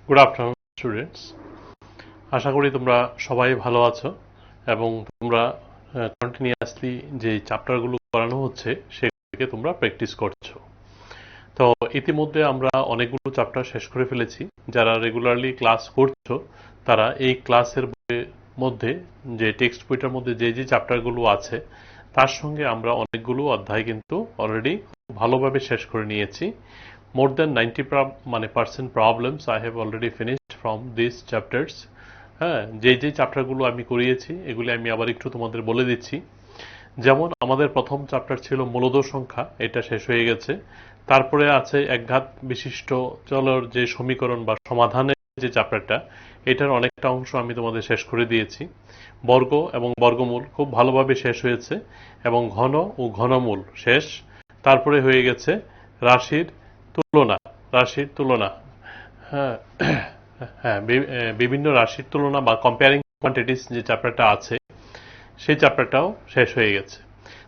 Good afternoon students. আশা করি তোমরা সবাই ভালো আছো এবং তোমরা কন্টিনিউয়াসলি যে চ্যাপ্টারগুলো করানো হচ্ছে সেগুলোকে তোমরা প্র্যাকটিস করছো। তো ইতিমধ্যে আমরা অনেকগুলো চ্যাপ্টার শেষ করে ফেলেছি। যারা রেগুলারলি ক্লাস করছো তারা এই ক্লাসের মধ্যে যে টেক্সট বইটার মধ্যে যে যে চ্যাপ্টারগুলো আছে তার সঙ্গে আমরা অনেকগুলো অধ্যায় কিন্তু অলরেডি ভালোভাবে শেষ করে নিয়েছি। More than 90% problems I have already finished from these chapters. হ্যাঁ, যে চ্যাপ্টারগুলো আমি করিয়েছি এগুলি আমি আবার একটু তোমাদের বলে দিচ্ছি। যেমন আমাদের প্রথম চ্যাপ্টার ছিল মূলদ সংখ্যা, এটা শেষ হয়ে গেছে। তারপরে আছে একঘাত বিশিষ্ট চলর যে সমীকরণ বা সমাধানের যে চ্যাপ্টারটা, এটার অনেকটা অংশ আমি তোমাদের শেষ করে দিয়েছি। বর্গ এবং বর্গমূল খুব ভালোভাবে শেষ হয়েছে এবং ঘন ও ঘনমূল শেষ। তারপরে হয়ে গেছে রাশির তুলনা। হ্যাঁ, বিভিন্ন রাশির তুলনা বা কম্পেয়ারিং কোয়ান্টিটিস যে চ্যাপ্টারটা আছে সেই চ্যাপ্টারটাও শেষ হয়ে গেছে।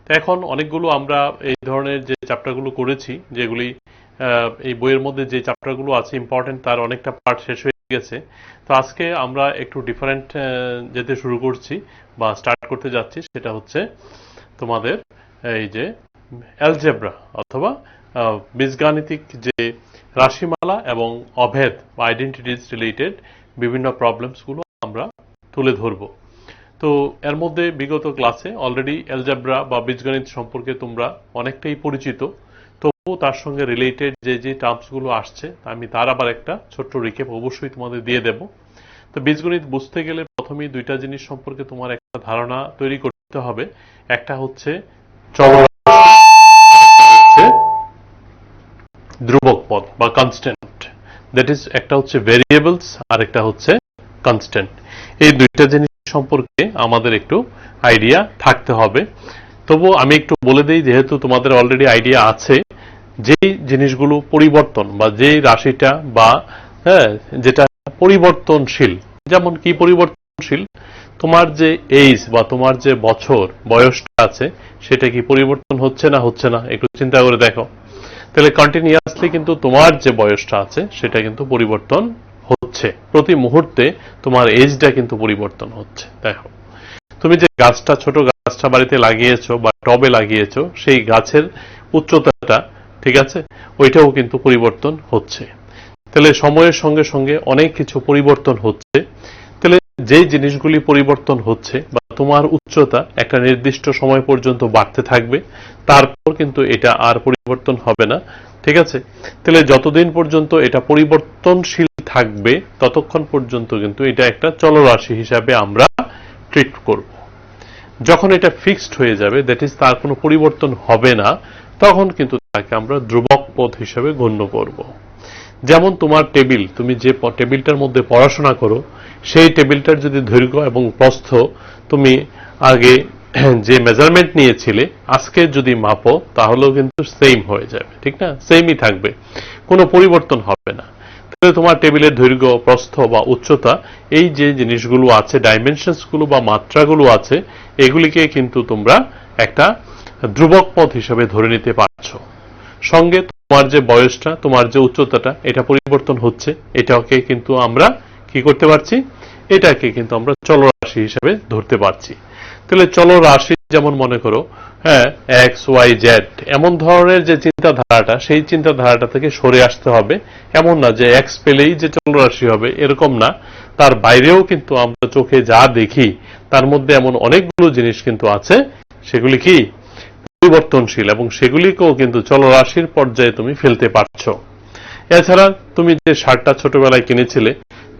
তো এখন অনেকগুলো আমরা এই ধরনের যে চ্যাপ্টারগুলো করেছি, যেগুলি এই বইয়ের মধ্যে যে চ্যাপ্টারগুলো আছে ইম্পর্টেন্ট, তার অনেকটা পার্ট শেষ হয়ে গেছে। তো আজকে আমরা একটু ডিফারেন্ট যেতে শুরু করছি বা স্টার্ট করতে যাচ্ছি, সেটা হচ্ছে তোমাদের এই যে অ্যালজেব্রা অথবা বীজগাণিতিক যে রাশিমালা এবং অভেদ বা আইডেন্টিটিস রিলেটেড বিভিন্ন প্রবলেমসগুলো আমরা তুলে ধরব। তো এর মধ্যে বিগত ক্লাসে অলরেডি অ্যালজেব্রা বা বীজগণিত সম্পর্কে তোমরা অনেকটাই পরিচিত, তবুও তার সঙ্গে রিলেটেড যে যে টার্মসগুলো আসছে আমি তার আবার একটা ছোট্ট রিক্যাপ অবশ্যই তোমাদের দিয়ে দেব। তো বীজগণিত বুঝতে গেলে প্রথমেই দুইটা জিনিস সম্পর্কে তোমার একটা ধারণা তৈরি করতে হবে। একটা হচ্ছে ধ্রুবক পদ বা কনস্ট্যান্ট, দ্যাট ইজ একটা হচ্ছে ভেরিয়েবলস আর একটা হচ্ছে কনস্ট্যান্ট। এই দুইটা জিনিস সম্পর্কে আমাদের একটু আইডিয়া থাকতে হবে। তবু আমি একটু বলে দিই, যেহেতু তোমাদের অলরেডি আইডিয়া আছে, যেই জিনিসগুলো পরিবর্তন বা যেই রাশিটা বা যেটা পরিবর্তনশীল, যেমন কি পরিবর্তনশীল, তোমার যে এইজ বা তোমার যে বছর বয়সটা আছে সেটা কি পরিবর্তন হচ্ছে না, একটু চিন্তা করে দেখো। তাহলে কন্টিনিউয়াসলি কিন্তু তোমার যে বয়সটা আছে সেটা কিন্তু পরিবর্তন হচ্ছে, প্রতি মুহূর্তে তোমার এজটা কিন্তু পরিবর্তন হচ্ছে। দেখো, তুমি যে গাছটা, ছোট গাছটা বাড়িতে লাগিয়েছো বা টবে লাগিয়েছো, সেই গাছের উচ্চতাটা, ঠিক আছে, ওইটাও কিন্তু পরিবর্তন হচ্ছে। তাহলে সময়ের সঙ্গে সঙ্গে অনেক কিছু পরিবর্তন হচ্ছে। তাহলে যে জিনিসগুলি পরিবর্তন হচ্ছে বা তোমার উচ্চতা একটা নির্দিষ্ট সময় পর্যন্ত বাড়তে থাকবে, তারপর কিন্তু এটা আর পরিবর্তন হবে না, ঠিক আছে। তাহলে যতদিন পর্যন্ত এটা পরিবর্তনশীল থাকবে ততক্ষণ পর্যন্ত কিন্তু এটা একটা চলরাশি হিসাবে আমরা ট্রিট করব। যখন এটা ফিক্সড হয়ে যাবে, দ্যাট ইজ তার কোনো পরিবর্তন হবে না, তখন কিন্তু তাকে আমরা ধ্রুবক পদ হিসাবে গণ্য করব। যেমন তোমার টেবিল, তুমি যে টেবিলটার মধ্যে পড়াশোনা করো, সেই টেবিলটার যদি দৈর্ঘ্য এবং প্রস্থ তুমি আগে যে মেজারমেন্ট নিয়েছিলে আজকে যদি মাপো, তাহলেও কিন্তু সেম হয়ে যাবে, ঠিক না, সেমই থাকবে, কোনো পরিবর্তন হবে না। তাহলে তোমার টেবিলের দৈর্ঘ্য, প্রস্থ বা উচ্চতা, এই যে জিনিসগুলো আছে, ডাইমেনশনস গুলো বা মাত্রাগুলো আছে, এগুলিকে কিন্তু তোমরা একটা ধ্রুবক পদ হিসেবে ধরে নিতে পারছো। সঙ্গে তোমার যে বয়সটা, তোমার যে উচ্চতাটা, এটা পরিবর্তন হচ্ছে, এটাকে কিন্তু আমরা কি করতে পারছি, এটাকে কিন্তু আমরা চলরাশি হিসেবে ধরতে পারছি। তাহলে চলরাশি যেমন মনে করো, এক্স ওয়াই জেড, এমন ধরনের যে চিন্তাধারাটা, সেই চিন্তাধারাটা থেকে সরে আসতে হবে। এমন না যে এক্স পেলেই যে চলরাশি হবে, এরকম না। তার বাইরেও কিন্তু আমরা চোখে যা দেখি তার মধ্যে এমন অনেকগুলো জিনিস কিন্তু আছে, সেগুলি কি পরিবর্তনশীল, এবং সেগুলিকেও কিন্তু চলরাশির পর্যায়ে তুমি ফেলতে পারছো। এছাড়া তুমি যে শার্টটা ছোটবেলায় কিনেছিলে,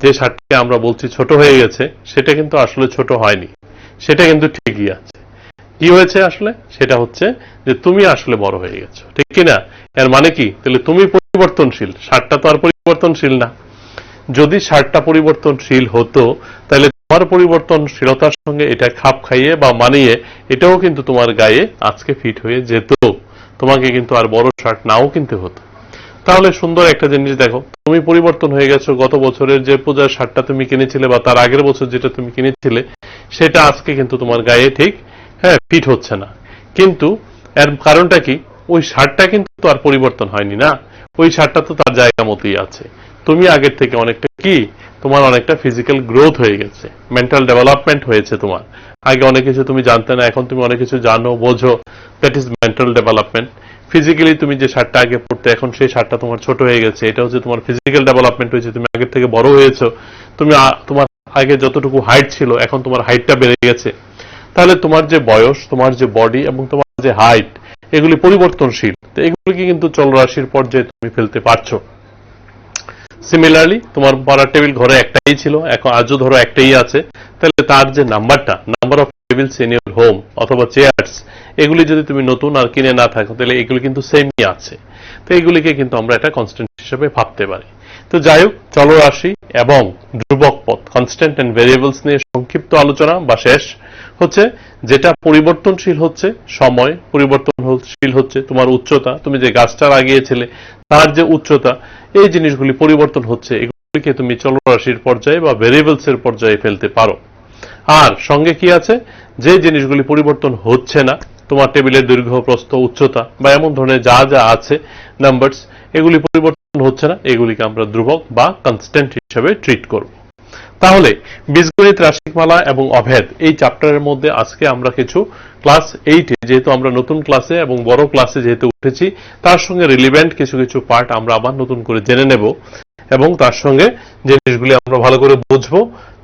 যে শার্টকে আমরা বলছি ছোট হয়ে গেছে, সেটা কিন্তু আসলে ছোট হয়নি, সেটা কিন্তু ঠিকই আছে। কি হয়েছে আসলে, সেটা হচ্ছে যে তুমি আসলে বড় হয়ে গেছো, ঠিক কিনা। এর মানে কি, তাহলে তুমি পরিবর্তনশীল, শার্টটা তো আর পরিবর্তনশীল না। যদি শার্টটা পরিবর্তনশীল হতো, তাহলে তোমার পরিবর্তনশীলতার সঙ্গে এটা খাপ খাইয়ে বা মানিয়ে এটাও কিন্তু তোমার গায়ে আজকে ফিট হয়ে যেত, তোমাকে কিন্তু আর বড় শার্ট নাও কিনতে হতো। তাহলে সুন্দর একটা জিনিস দেখো, তুমি পরিবর্তন হয়ে গেছো। গত বছরের যে পূজার শার্টটা তুমি কিনেছিলে বা তার আগের বছর যেটা তুমি কিনেছিলে, সেটা আজকে কিন্তু তোমার গায়ে ঠিক ফিট হচ্ছে না। কিন্তু এর কারণটা কি, ওই শার্টটা কিন্তু আর পরিবর্তন হয়নি না, ওই শার্টটা তো তার জায়গা মতোই আছে। তুমি আগের থেকে অনেকটা কি তোমার অনেকটা ফিজিক্যাল গ্রোথ হয়ে গেছে, মেন্টাল ডেভেলপমেন্ট হয়েছে তোমার। আগে অনেক কিছু তুমি জানতে না, এখন তুমি অনেক কিছু জানো, বোঝো, that is mental development. Physically তুমি যে শার্টটা আগে পড়তে, এখন সেই শার্টটা তোমার ছোট হয়ে গেছে, এটা হচ্ছে তোমার ফিজিক্যাল ডেভেলপমেন্ট হয়েছে, তুমি আগের থেকে বড় হয়েছো। তুমি তোমার আগে যতটুকু হাইট ছিল এখন তোমার হাইটটা বেড়ে গেছে। তাহলে তোমার যে বয়স, তোমার যে বডি এবং তোমার যে হাইট, এগুলি পরিবর্তনশীল। তো এগুলিকে কিন্তু চলরাশির পর্যায়ে তুমি ফেলতে পারছো। সিমিলারলি তোমার পড়ার টেবিল ঘরে একটাই ছিল, এখন আজও ধরো একটাই আছে, তাহলে তার যে নাম্বারটা, number of tables in your home অথবা চেয়ার্স, এগুলি যদি তুমি নতুন আর কিনে না থাকো তাহলে এগুলি কিন্তু সেমই আছে। তো এগুলিকে কিন্তু আমরা একটা কনস্ট্যান্ট হিসেবে ভাবতে পারি। তো যাই হোক, চলরাশি এবং ধ্রুবক পদ, কনস্ট্যান্ট এন্ড ভেরিয়েবলস নিয়ে সংক্ষিপ্ত আলোচনা বা শেষ হচ্ছে। যেটা পরিবর্তনশীল হচ্ছে সময়, পরিবর্তনশীল হচ্ছে তোমার উচ্চতা, তুমি যে গাছটা লাগিয়েছিলে তার যে উচ্চতা, এই জিনিসগুলি পরিবর্তন হচ্ছে, এগুলিকে তুমি চলরাশির পর্যায়ে বা ভেরিয়েবলস এর পর্যায়ে ফেলতে পারো। আর সঙ্গে কি আছে, যে জিনিসগুলি পরিবর্তন হচ্ছে না, তোমার টেবিলের দৈর্ঘ্য, প্রস্থ, উচ্চতা বা এমন ধরনের যা যা আছে নাম্বারস, এগুলি পরিবর্তন হচ্ছে না, এগুলিকে আমরা ধ্রুবক বা কনস্ট্যান্ট হিসেবে ট্রিট করব। তাহলে বীজগণিত, রাশিমালা এবং অভেদ এই চ্যাপ্টারের মধ্যে আজকে আমরা কিছু ক্লাস 8 যেহেতু আমরা নতুন ক্লাসে এবং বড় ক্লাসে যেহেতু উঠেছি, তার সঙ্গে রিলেভেন্ট কিছু কিছু পার্ট আমরা আবার নতুন করে জেনে নেব এবং তার সঙ্গে জিনিসগুলি আমরা ভালো করে বুঝবো।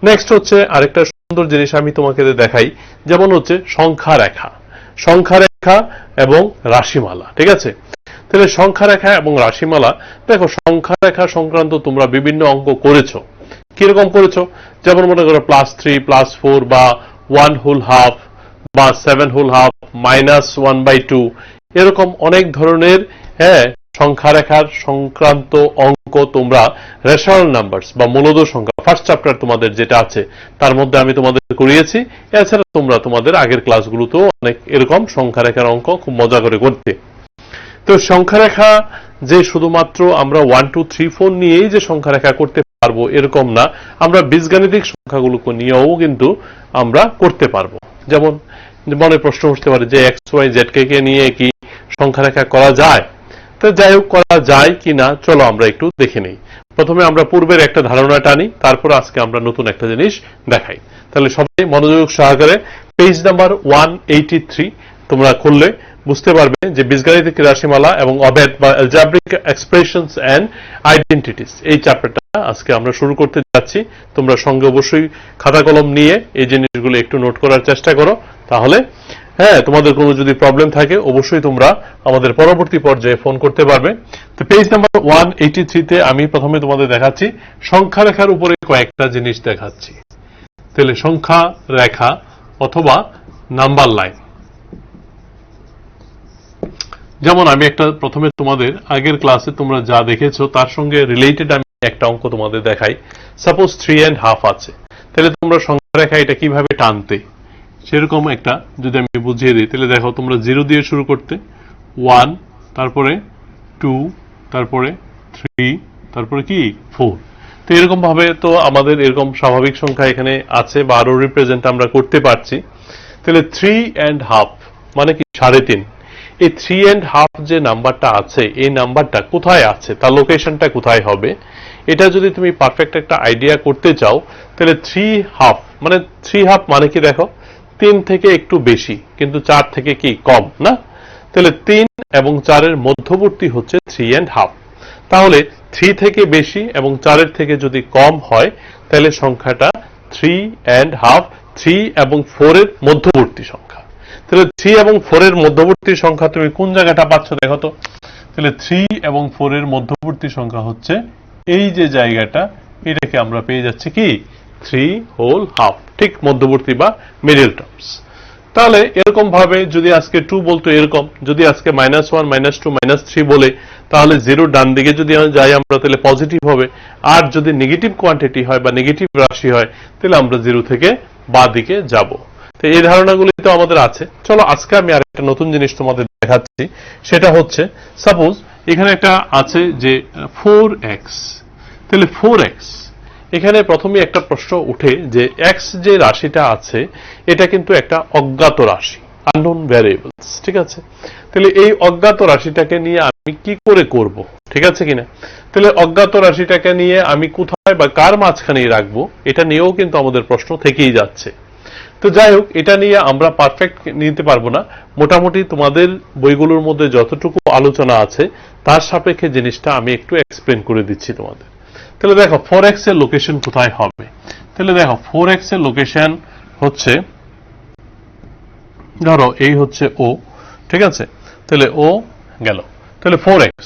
নেক্সট হচ্ছে আরেকটা সুন্দর জিনিস আমি তোমাকে দেখাই, যেমন হচ্ছে সংখ্যা রেখা, সংখ্যা রেখা এবং রাশিমালা। ঠিক আছে, তাহলে সংখ্যা রেখা এবং রাশিমালা, দেখো সংখ্যা রেখা সংক্রান্ত তোমরা বিভিন্ন অঙ্ক করেছো। কিরকম করেছো, যেমন মনে করো +3, +4 বা 1 হোল হাফ বা 7 হোল হাফ, -1/2, এরকম অনেক ধরনের সংখ্যা রেখার সংক্রান্ত অঙ্ক তোমরা রেশনাল নাম্বারস বা মূলদ সংখ্যা ফার্স্ট চ্যাপ্টার তোমাদের যেটা আছে তার মধ্যে আমি তোমাদের করিয়েছি। এছাড়া তোমরা তোমাদের আগের ক্লাসগুলোতেও অনেক এরকম সংখ্যা রেখার অঙ্ক খুব মজা করে করতে। তো সংখ্যা রেখা যে শুধুমাত্র আমরা 1, 2, 3, 4 নিয়েই যে সংখ্যা রেখা করতে পারবো এরকম না, আমরা বীজগাণিতিক সংখ্যাগুলোকে নিয়েও কিন্তু আমরা করতে পারবো। যেমন মনে প্রশ্ন উঠতে পারে যে XY Z কে নিয়ে কি সংখ্যা রেখা করা যায়? তো যাই হোক, করা যায় কিনা চলো আমরা একটু দেখে নেই। প্রথমে আমরা পূর্বের একটা ধারণা টানি, তারপর আজকে আমরা নতুন একটা জিনিস দেখাই। তাহলে সবাই মনোযোগ সহকারে পেজ নাম্বার 183 তোমরা খুললে বুঝতে পারবে যে বীজগাণিতিক, রাশিমালা এবং অভেদ বা অ্যালজেব্রিক এক্সপ্রেশনস এন্ড আইডেন্টিটিস এই চ্যাপ্টারটা আজকে আমরা শুরু করতে যাচ্ছি। তোমরা সঙ্গে অবশ্যই খাতা কলম নিয়ে এই জিনিসগুলো একটু নোট করার চেষ্টা করো, তাহলে তোমাদের কোনো যদি প্রবলেম থাকে অবশ্যই তোমরা আমাদের পরবর্তী পর্যায়ে ফোন করতে পারবে। তো পেজ নাম্বার 183 তে আমি প্রথমে তোমাদের দেখাচ্ছি সংখ্যা রেখার উপরে কয়েকটা জিনিস দেখাচ্ছি। তাহলে সংখ্যা রেখা অথবা নাম্বার লাইন, যেমন আমি একটা প্রথমে তোমাদের আগের ক্লাসে তোমরা যা দেখেছো তার সঙ্গে রিলেটেড আমি একটা অঙ্ক তোমাদের দেখাই। সাপোজ 3.5 আছে, তাহলে তোমরা সংখ্যা রেখা এটা কিভাবে টানতে সেরকম একটা যদি আমি বুঝিয়ে দিই, তাহলে দেখো তোমরা 0 দিয়ে শুরু করতে, 1, তারপরে 2, তারপরে 3, তারপরে কি 4। তো এরকম ভাবে তো আমাদের এরকম স্বাভাবিক সংখ্যা এখানে আছে বা আরো রিপ্রেজেন্ট আমরা করতে পারছি। তাহলে 3.5 মানে কি 3.5। এই 3.5 যে নাম্বারটা আছে, এই নাম্বারটা কোথায় আছে, তার লোকেশনটা কোথায় হবে, এটা যদি তুমি পারফেক্ট একটা আইডিয়া করতে চাও, তাহলে 3.5 মানে কি দেখো 3 থেকে একটু বেশি কিন্তু 4 থেকে কি কম না, তাহলে 3 এবং 4 এর মধ্যবর্তী হচ্ছে 3.5। তাহলে 3 থেকে বেশি এবং 4 এর থেকে যদি কম হয় তাহলে সংখ্যাটা 3.5, 3 এবং 4 এর মধ্যবর্তী সংখ্যা। তাহলে 3 এবং 4 এর মধ্যবর্তী সংখ্যা তুমি কোন জায়গাটা পাচ্ছ দেখো তো। তাহলে 3 এবং 4 এর মধ্যবর্তী সংখ্যা হচ্ছে এই যে জায়গাটা, এটাকে আমরা পেয়ে যাচ্ছি কি 3.5, ঠিক মধ্যবর্তী বা মিডল টার্মস। তাহলে এরকম ভাবে যদি আজকে 2 বলতো এরকম, যদি আজকে -1, -2, -3 বলে, তাহলে 0 ডান দিকে যদি যাই আমরা তাহলে পজিটিভ হবে, আর যদি নেগেটিভ কোয়ান্টিটি হয় বা নেগেটিভ রাশি হয় তাহলে আমরা 0 থেকে বাঁ দিকে যাব। তো এই ধারণাগুলি তো আমাদের আছে। চলো আজকে আমি আরেকটা নতুন জিনিস তোমাদের দেখাচ্ছি, সেটা হচ্ছে সাপোজ এখানে একটা আছে যে 4x, তাহলে 4x এখানে প্রথমে একটা প্রশ্ন উঠে যে x যে রাশিটা আছে এটা কিন্তু একটা অজ্ঞাত রাশি। আননোন ভ্যারিয়েবলস, ঠিক আছে। তাহলে এই অজ্ঞাত রাশিটাকে নিয়ে আমি কি করে করব, ঠিক আছে কিনা। তাহলে অজ্ঞাত রাশিটাকে নিয়ে আমি কোথায় বা কার মাঝখানে রাখবো, এটা নিয়েও কিন্তু আমাদের প্রশ্ন থেকেই যাচ্ছে। তো যাই হোক, এটা নিয়ে আমরা পারফেক্ট নিতে পারবো না, মোটামুটি তোমাদের বইগুলোর মধ্যে যতটুকু আলোচনা আছে তার সাপেক্ষে জিনিসটা আমি একটু এক্সপ্লেন করে দিচ্ছি তোমাদের। তাহলে দেখো 4x এর লোকেশন কোথায় হবে। তাহলে দেখো 4x এর লোকেশন হচ্ছে, ধরো এই হচ্ছে ও, ঠিক আছে। তাহলে ও গেল, তাহলে 4x,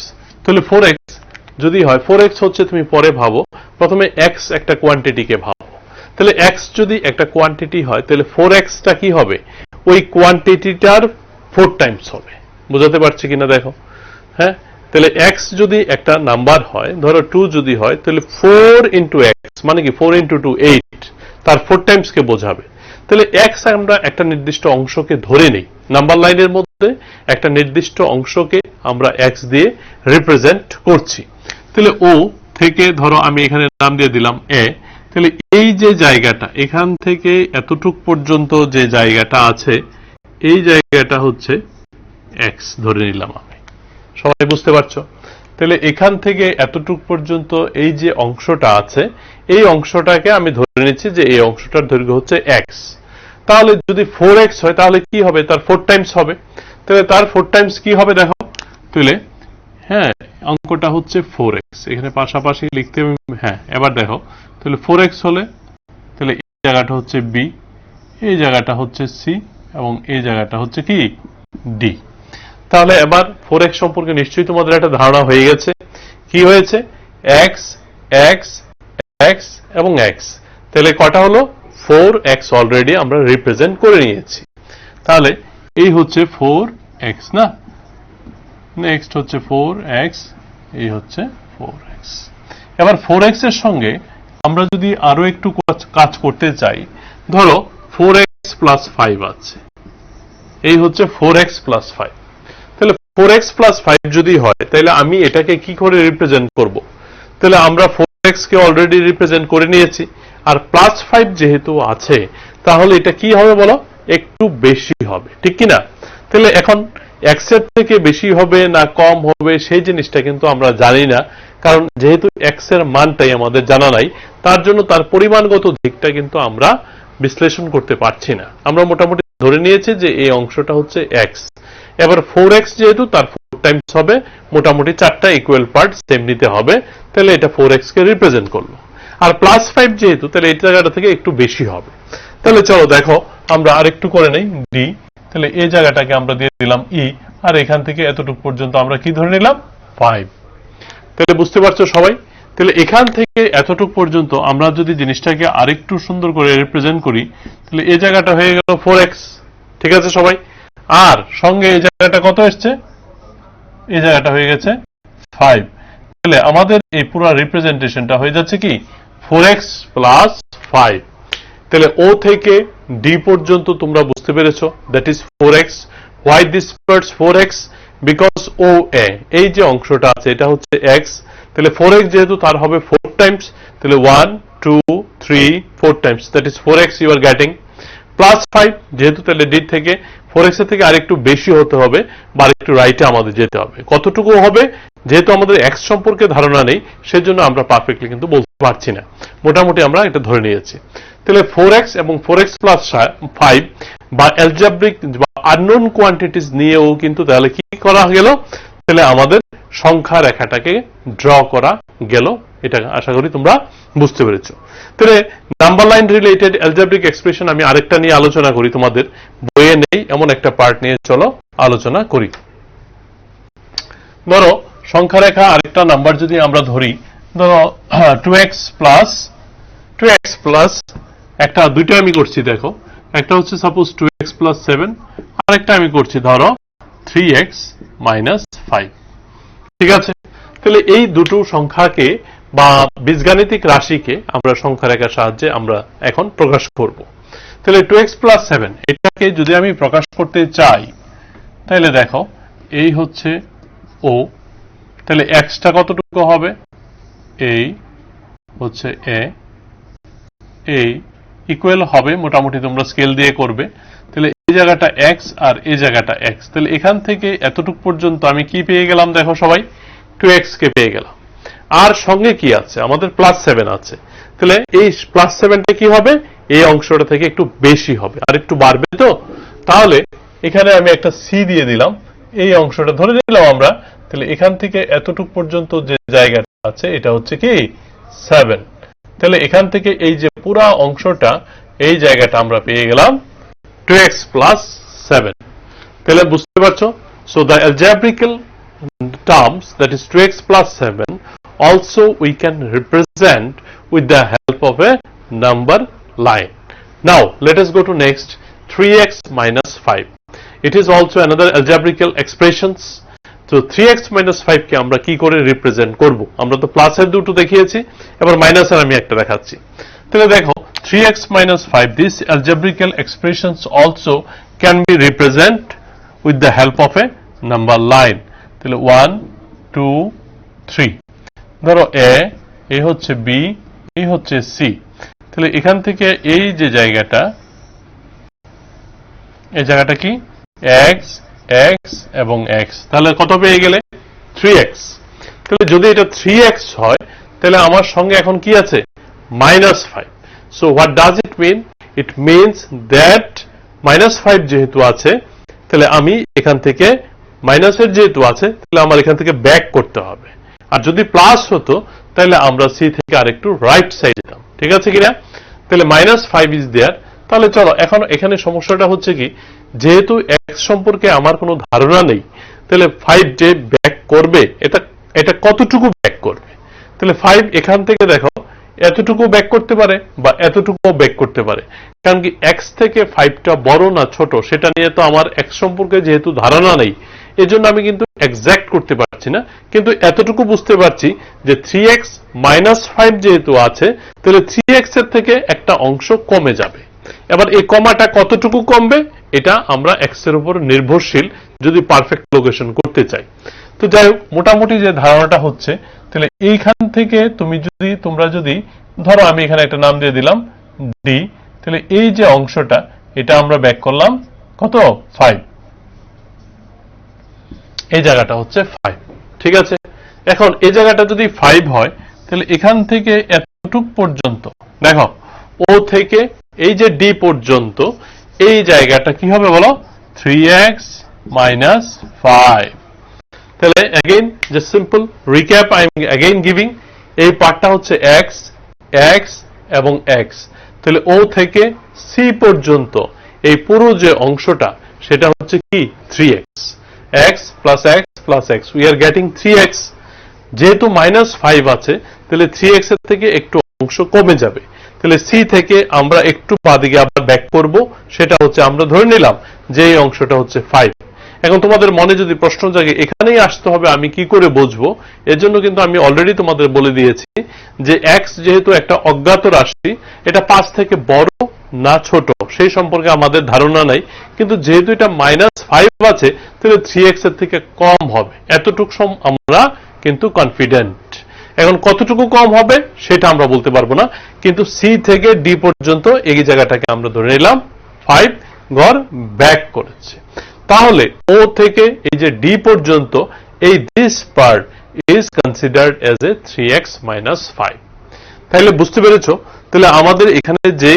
তাহলে 4x যদি হয়, 4x হচ্ছে, তুমি পরে ভাবো, প্রথমে x একটা কোয়ান্টিটিকে ভাবো। তাহলে x যদি একটা কোয়ান্টিটি হয়, তাহলে 4x টা কি হবে, ওই কোয়ান্টিটিটার 4 টাইমস হবে। বুঝাতে পারছি কিনা দেখো, হ্যাঁ। তাহলে x যদি একটা নাম্বার হয়, ধরো 2 যদি হয়, তাহলে 4 ইন্টু x মানে কি 4 ইন্টু 2 8, তার 4 টাইমস কে বোঝাবে। তাহলে x আমরা একটা নির্দিষ্ট অংশকে ধরে নেই, নাম্বার লাইনের মধ্যে একটা নির্দিষ্ট অংশকে আমরা x দিয়ে রিপ্রেজেন্ট করছি। তাহলে ও থেকে ধরো আমি এখানে নাম দিয়ে দিলাম a, তাহলে এই যে জায়গাটা এখান থেকে এতটুক পর্যন্ত যে জায়গাটা আছে, এই জায়গাটা হচ্ছে x ধরে নিলাম আমি, সবাই বুঝতে পারছো। তাহলে এখান থেকে এতটুক পর্যন্ত এই যে অংশটা আছে, এই অংশটাকে আমি ধরে নিচ্ছি যে এই অংশটার দৈর্ঘ্য হচ্ছে x। তাহলে যদি 4x হয় তাহলে কি হবে, তার 4 টাইমস হবে। তাহলে তার 4 টাইমস কি হবে দেখো, তাহলে হ্যাঁ অঙ্কটা হচ্ছে 4x, এখানে পাশাপাশি লিখতে, হ্যাঁ এবার দেখো, তাহলে 4x হলে তাহলে এই জায়গাটা হচ্ছে b, এই জায়গাটা হচ্ছে c, এবং এই জায়গাটা হচ্ছে কি d। তাহলে এবার 4x সম্পর্কে নিশ্চয়ই তোমাদের একটা ধারণা হয়ে গেছে। কি হয়েছে, x x x এবং x, তাহলে কটা হলো 4x অলরেডি আমরা রিপ্রেজেন্ট করে নিয়েছি। তাহলে এই হচ্ছে 4x না, নেক্সট হচ্ছে 4x, এই হচ্ছে 4x। এবার 4x এর সঙ্গে আমরা যদি আরো একটু কাজ করতে চাই, ধরো 4x প্লাস 5 আছে, এই হচ্ছে 4x প্লাস 5। তাহলে 4x প্লাস 5 যদি হয়, তাহলে আমি এটাকে কি করে রিপ্রেজেন্ট করব। তাহলে আমরা 4x কে অলরেডি রিপ্রেজেন্ট করে নিয়েছি, আর প্লাস 5 যেহেতু আছে, তাহলে এটা কি হবে বলো, একটু বেশি হবে, ঠিক কি না। তাহলে এখন x এর থেকে বেশি হবে না কম হবে সেই জিনিসটা কিন্তু আমরা জানি না, কারণ যেহেতু x এর মানটাই আমাদের জানা নাই, তার জন্য তার পরিমাণগত দিকটা কিন্তু আমরা বিশ্লেষণ করতে পারছি না। আমরা মোটামুটি ধরে নিয়েছি যে এই অংশটা হচ্ছে x। এবার 4x যেহেতু তার 4 টাইমস হবে, মোটামুটি 4টা ইকুয়াল পার্ট সেম নিতে হবে, তাহলে এটা 4x কে রিপ্রেজেন্ট করলো। আর প্লাস 5 যেহেতু, তাহলে এই জায়গাটা থেকে একটু বেশি হবে। তাহলে চলো দেখো আমরা আরেকটু করে নেই d, তাহলে এই জায়গাটাকে আমরা দিয়ে দিলাম e, আর এখান থেকে এতটুকু পর্যন্ত আমরা কি ধরে নিলাম 5। তাহলে বুঝতে পারছো সবাই। তাহলে এখান থেকে এতটুকু পর্যন্ত আমরা যদি জিনিসটাকে আরেকটু সুন্দর করে রিপ্রেজেন্ট করি, তাহলে এই জায়গাটা হয়ে গেল 4x, ঠিক আছে সবাই। আর সঙ্গে এই জায়গাটা কত এসছে, এই জায়গাটা হয়ে গেছে 5। তাহলে আমাদের এই পুরো রিপ্রেজেন্টেশনটা হয়ে যাচ্ছে কি 4x প্লাস 5। তাহলে ও থেকে ডি পর্যন্ত তোমরা বুঝতে পেরেছো, that is 4x। Why this parts 4x, because ও এ এই যে অংশটা আছে এটা হচ্ছে x। তাহলে 4x যেহেতু তার হবে 4 টাইমস, তাহলে 1 2 3 4 times, that is 4x you are getting. Plus 5 যেহেতু, তাহলে ডি থেকে 4x এর থেকে আরেকটু বেশি হতে হবে বা আরেকটু রাইটে আমাদের যেতে হবে। কতটুকু হবে, যেহেতু আমাদের x সম্পর্কে ধারণা নেই, সেজন্য আমরা পারফেক্টলি কিন্তু বলতে পারছি না, মোটামুটি আমরা এটা ধরে নিয়েছি। তাহলে 4x এবং 4x প্লাস 5 বা অ্যালজেব্রিক বা আননোন কোয়ান্টিটিস নিয়েও কিন্তু তাহলে কি করা গেল, তাহলে আমাদের সংখ্যা রেখাটাকে ড্র করা গেল। এটা আশা করি তোমরা বুঝতে পেরেছো। তাহলে number line related algebraic expression আমি আরেকটা নিয়ে আলোচনা করি, তোমাদের বইয়ে নেই এমন একটা পার্ট নিয়ে চলো আলোচনা করি। ধরো সংখ্যা রেখা আরেকটা নাম্বার যদি আমরা ধরি, ধরো 2x প্লাস একটা, দুইটা আমি করছি দেখো, একটা হচ্ছে সাপোজ 2x প্লাস 7, আরেকটা আমি করছি ধরো 3x মাইনাস 5, ঠিক আছে। তাহলে এই দুটো সংখ্যাকে বা বীজগাণিতিক রাশিকে আমরা সংখ্যা রেখার সাহায্যে আমরা এখন প্রকাশ করব। তাহলে 2x প্লাস 7 এটাকে যদি আমি প্রকাশ করতে চাই, তাহলে দেখো এই হচ্ছে ও, তাহলে x টা কতটুকু হবে, এই হচ্ছে এ, এই ইকুয়াল হবে, মোটামুটি তোমরা স্কেল দিয়ে করবে। তাহলে এই জায়গাটা x আর এই জায়গাটা x, তাহলে এখান থেকে এতটুকু পর্যন্ত আমি কি পেয়ে গেলাম দেখো সবাই, 2x কে পেয়ে গেলাম। আর সঙ্গে কি আছে, আমাদের +7 আছে, তাহলে এই +7টা কি হবে, এই অংশটা থেকে একটু বেশি হবে, আর একটু বাড়বে। তো তাহলে এখানে আমি একটা c দিয়ে দিলাম, এই অংশটা ধরে নিলাম আমরা। তাহলে এখান থেকে এতটুকু পর্যন্ত যে জায়গাটা আছে এটা হচ্ছে কি 7, তাহলে এখান থেকে এই যে পুরা অংশটা, এই জায়গাটা আমরা পেয়ে গেলাম 2x + 7। তাহলে বুঝতে পারছো, so the algebraical terms, that is 2x + 7, also we can represent with the help of a number line. Now let us go to next, 3x - 5. It is also another algebraical expressions. তো 3x - 5 কে আমরা কি করে represent করব, আমরা তো প্লাসের দুটো দেখিয়েছি, এবার মাইনাসের আমি একটা দেখাচ্ছি। তাহলে দেখো 3x - 5, this algebraical expressions also can be represent with the help of a number line. তাহলে 1 2 3, ধরো এ হচ্ছে b, এই হচ্ছে c, তাহলে এখান থেকে এই যে জায়গাটা, এই জায়গাটা কি x x এবং x, তাহলে কত পেয়ে গেলে 3x। তাহলে যদি এটা 3x হয় তাহলে আমার সঙ্গে এখন কি আছে -5। So what does it mean, it means that -5 যেহেতু আছে তাহলে আমি এখান থেকে মাইনাসের যেহেতু আছে তাহলে আমার এখান থেকে ব্যাক করতে হবে, আর যদি প্লাস হতো তাহলে আমরা c থেকে আরেকটু রাইট সাইড যেতাম, ঠিক আছে কিনা। তাহলে -5 ইজ দেয়ার। তাহলে চলো এখন এখানে সমস্যাটা হচ্ছে কি, যেহেতু x সম্পর্কে আমার কোনো ধারণা নেই, তাহলে 5 যে ব্যাক করবে এটা কতটুকু ব্যাক করবে। তাহলে 5 এখান থেকে দেখো এতটুকু ব্যাক করতে পারে বা এতটুকু ব্যাক করতে পারে, কারণ কি x থেকে 5টা বড় না ছোট সেটা নিয়ে তো আমার x সম্পর্কে যেহেতু ধারণা নেই, এজন্য আমি কিন্তু এক্সাক্ট করতে পারছি না, কিন্তু এতটুকু বুঝতে পারছি যে 3x - 5 যেহেতু আছে তাহলে 3x এর থেকে একটা অংশ কমে যাবে। এবার এই কমাটা কতটুকু কমবে এটা আমরা x এর উপর নির্ভরশীল যদি পারফেক্ট লোকেশন করতে চাই। তো যাই হোক, মোটামুটি যে ধারণাটা হচ্ছে, তাহলে এইখান থেকে তোমরা যদি ধরো আমি এখানে একটা নাম দিয়ে দিলাম d, তাহলে এই যে অংশটা এটা আমরা ব্যাক করলাম কত 5, এই জায়গাটা হচ্ছে 5, ঠিক আছে। এখন এই জায়গাটা যদি 5 হয় তাহলে এখান থেকে এতটুক পর্যন্ত দেখো ও থেকে এই যে d পর্যন্ত এই জায়গাটা কি হবে বলো, 3x - 5। তাহলে अगेन যে simple recap I am again giving, এই পার্টটা হচ্ছে x x এবং x, তাহলে ও থেকে c পর্যন্ত এই পুরো যে অংশটা সেটা হচ্ছে কি 3x, x + x + x, we are getting 3x। যেহেতু -5 আছে তাহলে 3x এর থেকে একটু অংশ কমে যাবে, তাহলে c থেকে আমরা একটু বাদিকে আবার ব্যাক করব, সেটা হচ্ছে আমরা ধরে নিলাম যে এই অংশটা হচ্ছে 5। এখন তোমাদের মনে যদি প্রশ্ন জাগে এখানেই আসতে হবে আমি কি করে বুঝবো, এর জন্য কিন্তু আমি অলরেডি তোমাদের বলে দিয়েছি যে x যেহেতু একটা অজ্ঞাত রাশি, এটা 5 থেকে বড় না ছোট সেই সম্পর্কে আমাদের ধারণা নাই, কিন্তু যেহেতু এটা -5 আছে তাহলে 3x এর থেকে কম হবে, এতটুকু আমরা কিন্তু কনফিডেন্ট। এখন কতটুকু কম হবে সেটা আমরা বলতে পারবো না, কিন্তু c থেকে d পর্যন্ত এই জায়গাটাকে আমরা ধরে নিলাম 5 ঘর ব্যাক করেছে। তাহলে ও থেকে এই যে d পর্যন্ত এই this part is considered as a 3x - 5। তাহলে বুঝতে পেরেছো, তাহলে আমাদের এখানে যে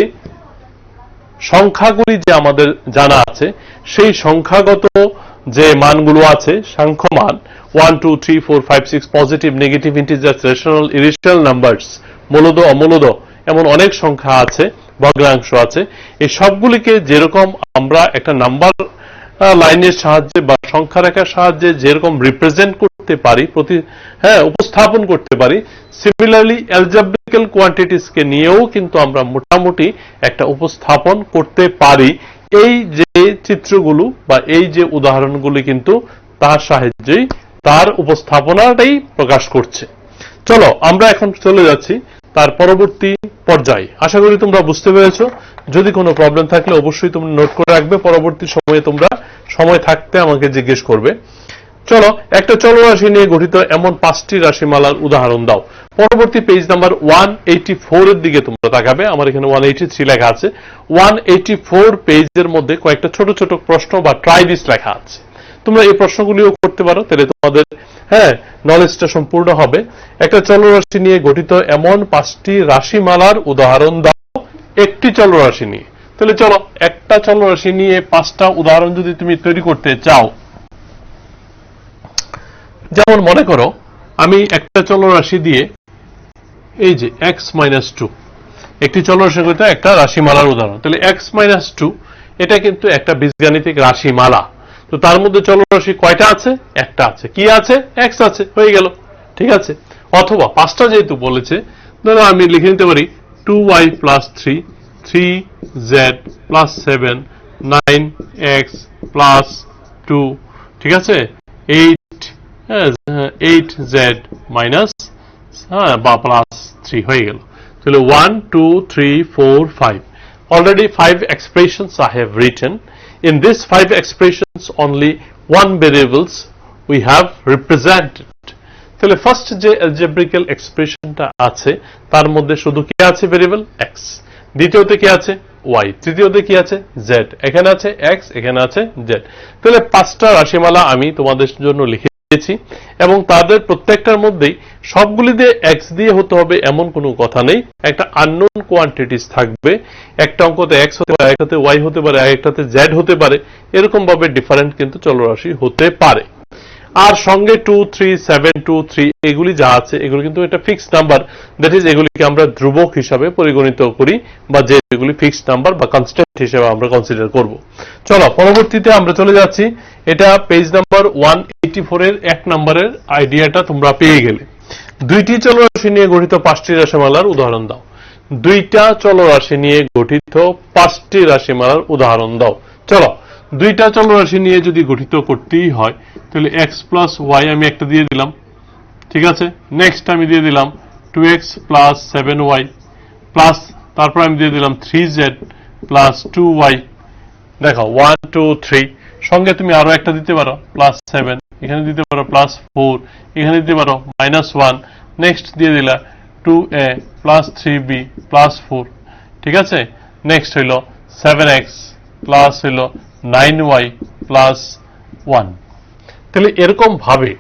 সংখ্যাগুলি যে আমাদের জানা আছে সেই সংখ্যাগত যে মানগুলো আছে, সাংখ্য মান 1 2 3 4 5 6 positive negative integers rational irrational numbers, মূলদ অমূলদ, এমন অনেক সংখ্যা আছে, ভগ্নাংশ আছে, এই সবগুলিকে যেরকম আমরা একটা নাম্বার লাইনের সাহায্যে বা সংখ্যা রেখার সাহায্যে যেরকম রিপ্রেজেন্ট করতে পারি, উপস্থাপন করতে পারি, সিমিলারলি অ্যালজেব্রিক্যাল কোয়ান্টিটিস কে নিয়েও কিন্তু আমরা মোটামুটি একটা উপস্থাপন করতে পারি। এই যে চিত্রগুলো বা এই যে উদাহরণগুলি কিন্তু তার সাহায্যেই তার উপস্থাপনাটাই প্রকাশ করছে। চলো আমরা এখন চলে যাচ্ছি তার পরবর্তী পর্যায়ে। আশা করি তোমরা বুঝতে পেরেছো। যদি কোনো প্রবলেম থাকলে অবশ্যই তোমরা নোট করে রাখবে, পরবর্তী সময়ে তোমরা সময় থাকতে আমাকে জিজ্ঞেস করবে। চলো একটা চলরাশি নিয়ে গঠিত এমন 5টি রাশিমালার উদাহরণ দাও। পরবর্তী পেজ নাম্বার 184 এর দিকে তোমরা তাকাবে। আমার এখানে 183 লেখা আছে। 184 পেজের মধ্যে কয়েকটা ছোট ছোট প্রশ্ন বা ট্রাই দিস লেখা আছে। তোমরা এই প্রশ্নগুলিও করতে পারো, তাহলে তোমাদের নলেজটা সম্পূর্ণ হবে। একটা চলরাশি নিয়ে গঠিত এমন 5টি রাশিমালার উদাহরণ দাও একটি চলরাশি নিয়ে। তাহলে চলো, একটা চলরাশি নিয়ে 5টা উদাহরণ যদি তুমি তৈরি করতে চাও, যেমন মনে করো আমি একটা চলরাশি দিয়ে এই যে x-2 একটি চলরাশি গঠিত একটা রাশিমালার উদাহরণ। তাহলে x-2 এটা কিন্তু একটা বীজগাণিতিক রাশিমালা। তো তার মধ্যে চলরাশি কয়টা আছে? একটা আছে। কি আছে? x আছে, হয়ে গেল। ঠিক আছে। অথবা 5টা যেহেতু বলেছে, ধরো আমি লিখে নিতে পারি 2y + 3, 3z + 7, 9x + 2, ঠিক আছে, 8z বা +3 হয়ে গেল। তাহলে 1 2 3 4 5 already 5 expressions I have written. In these 5 expressions only one variables we have represented. তাহলে ফার্স্ট যে algebraical এক্সপ্রেশনটা আছে তার মধ্যে শুধু কি আছে? Variable x। দ্বিতীয়তে কি আছে? y। তৃতীয়তে কি আছে? z। এখানে আছে x, এখানে আছে z। তাহলে 5টা রাশিমালা আমি তোমাদের জন্য লিখে দিয়েছি এবং তাদের প্রত্যেকটার মধ্যেই সবগুলিতে x দিয়ে হতে হবে এমন কোনো কথা নেই। একটা আননোন কোয়ান্টিটিস থাকবে। একটা অঙ্কতে x হতে পারে, একটাতে y হতে পারে, একটাতে z হতে পারে। এরকম ভাবে ডিফারেন্ট কিন্তু চলরাশি হতে পারে। আর সঙ্গে 2 3 7 2 3 এগুলি যা আছে এগুলো কিন্তু একটা ফিক্সড নাম্বার, দ্যাট ইজ এগুলিকে আমরা ধ্রুবক হিসাবে পরিগণিত করি বা যে এগুলি ফিক্সড নাম্বার বা কনস্ট্যান্ট হিসেবে আমরা কনসিডার করব। চলো পরবর্তীতে আমরা চলে যাচ্ছি। এটা পেজ নাম্বার 184 এর 1 নম্বরের আইডিয়াটা তোমরা পেয়ে গেলে। দুইটি চলরাশি নিয়ে গঠিত 5টি রাশিমালার উদাহরণ দাও। দুইটা চলরাশি নিয়ে গঠিত 5টি রাশিমালার উদাহরণ দাও। চলো, দুইটা চলরাশি নিয়ে যদি গঠিত করতেই হয় তাহলে x + y আমি একটা দিয়ে দিলাম। ঠিক আছে। নেক্সট আমি দিয়ে দিলাম 2x + 7y প্লাস তারপর আমি দিয়ে দিলাম 3z + 2y। দেখো 1 2 3 সঙ্গে তুমি আরো একটা দিতে পারো +7, এখানে দিতে পারো +4, এখানে দিতে পারো -1। নেক্সট দিয়ে দিলা 2a + 3b + 4। ঠিক আছে। নেক্সট হইল 7x প্লাস হইল 9y + 1। তাহলে এরকম ভাবে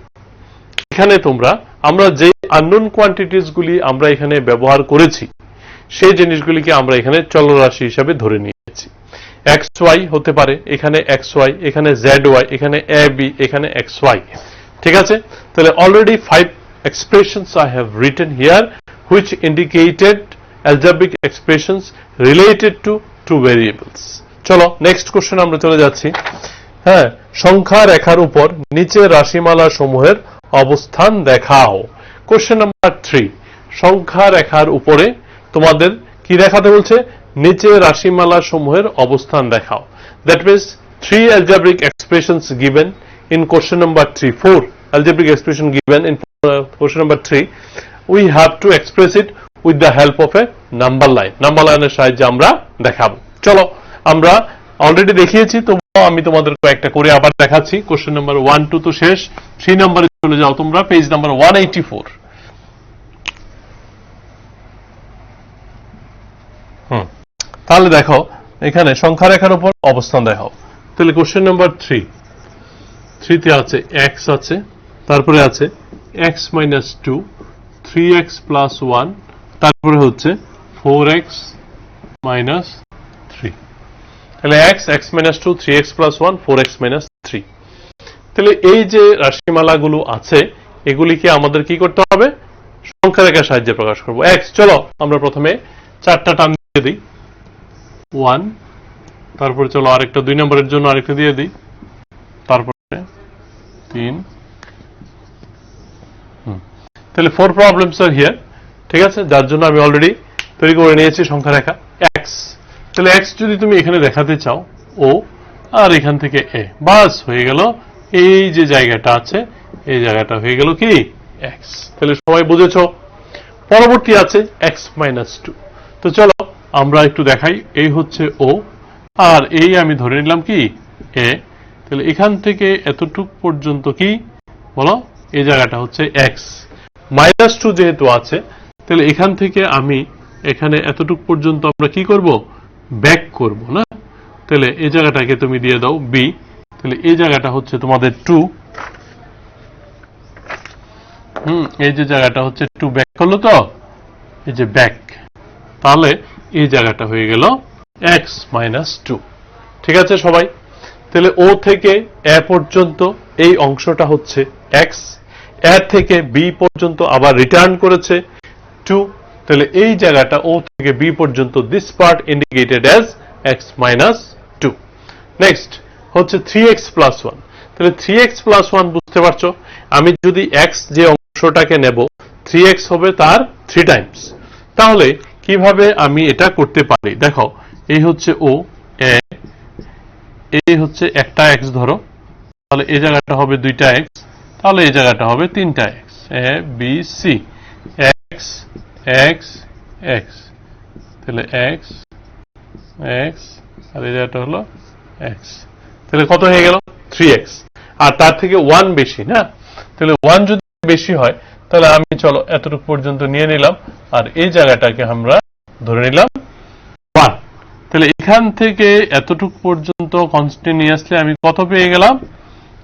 এখানে তোমরা আমরা যে আননোন কোয়ান্টিটিস গুলি আমরা এখানে ব্যবহার করেছি সেই জিনিসগুলিকে আমরা এখানে চলরাশি হিসাবে ধরে নিয়েছি। xy হতে পারে, এখানে xy, এখানে zy, এখানে ab, এখানে xy। ঠিক আছে। তাহলে already 5 expressions I have written here which indicated algebraic expressions related to two variables. চলো নেক্সট কোশ্চেন আমরা চলে যাচ্ছি। সংখ্যা রেখার উপর নিচে রাশিমালা সমূহের অবস্থান দেখাও। কোশ্চেন নাম্বার 3, সংখ্যা রেখার উপরে তোমাদের কি দেখাতে বলছে? নিচে রাশিমালা সমূহের অবস্থান দেখাও। That means 3 algebraic expressions given in question number 3, 4 algebraic expression given in question number 3. We have to express it with the help of a number line. Number লাইনের সাহায্যে আমরা দেখাবো। চলো, আমরা অলরেডি দেখিয়েছি, তবুও আমি তোমাদের কয়েকটা করে আবার দেখাচ্ছি। কোশ্চেন নাম্বার 1 2 তো শেষ। 3 নম্বরে চলে যাও তোমরা, পেজ নাম্বার 184। তাহলে দেখো এখানে সংখ্যা রেখার উপর অবস্থান দেখাও। তাহলে কোশ্চেন নাম্বার 3 তে আছে x আছে, তারপরে আছে x - 2, 3x + 1, তারপরে হচ্ছে 4x - 3। তাহলে x - 2, 3x + 1, 4x - 3। তাহলে এই যে রাশিমালাগুলো আছে এগুলিকে আমাদের কি করতে হবে? সংখ্যা রেখার সাহায্যে প্রকাশ করব। x, চলো আমরা প্রথমে 4টা টার্ম দিয়ে দিই। 1, তারপরে চলো আরেকটা 2 নম্বরের জন্য আরেকটা দিয়ে দিই, তারপরে 3। তাহলে 4 প্রবলেমস আর হিয়ার। ঠিক আছে, যার জন্য আমি অলরেডি তৈরি করে নিয়েছি সংখ্যা রেখা x। তাহলে x যদি তুমি এখানে দেখাতে চাও ও, আর এখান থেকে a, বাস হয়ে গেল। এই যে জায়গাটা আছে এই জায়গাটা হয়ে গেল কি? x। তাহলে সবাই বুঝেছো? পরবর্তী আছে x - 2। তো চলো আমরা একটু দেখাই। এই হচ্ছে o, আর এই আমি ধরে নিলাম কি? a। তাহলে এখান থেকে এতটুক পর্যন্ত কি বলো? এই জায়গাটা হচ্ছে x। -2 যেহেতু আছে, তাহলে এখান থেকে আমি এখানে এতটুকু পর্যন্ত আমরা কি করব, ব্যাক করব না। তাহলে এই জায়গাটাকে তুমি দিয়ে দাও b, তাহলে এই জায়গাটা হচ্ছে তোমাদের 2, এই যে জায়গাটা হচ্ছে 2 ব্যাক করলো, তো এই যে ব্যাক, তাহলে এই জায়গাটা হয়ে গেল x - 2। ঠিক আছে সবাই? তাহলে ও থেকে এ পর্যন্ত এই অংশটা হচ্ছে x, এ থেকে b পর্যন্ত আবার রিটার্ন করেছে 2, তাহলে এই জায়গাটা ও থেকে b পর্যন্ত this part indicated as x - 2। Next হচ্ছে 3x + 1, তাহলে 3x + 1 বুঝতে পারছো, আমি যদি x যে অংশটাকে নেব 3x হবে তার 3 টাইমস। তাহলে কিভাবে আমি এটা করতে পারি, দেখো এই হচ্ছে ও, এই হচ্ছে একটা x ধরো, তাহলে এই জায়গাটা হবে 2টা x, তাহলে এই জায়গাটা হবে 3টা x, a b c, x x x, তাহলে x x, আর এই জায়গাটা হলো x, তাহলে কত হয়ে গেল 3x, আর তার থেকে 1 বেশি না, তাহলে 1 যদি বেশি হয় তাহলে আমি চলো এতটুকু পর্যন্ত নিয়ে নিলাম, আর এই জায়গাটাকে আমরা ধরে নিলাম 1। তাহলে এখান থেকে এতটুকু পর্যন্ত কনস্ট্যান্ট নিয়ে আসলে আমি কত পেয়ে গেলাম,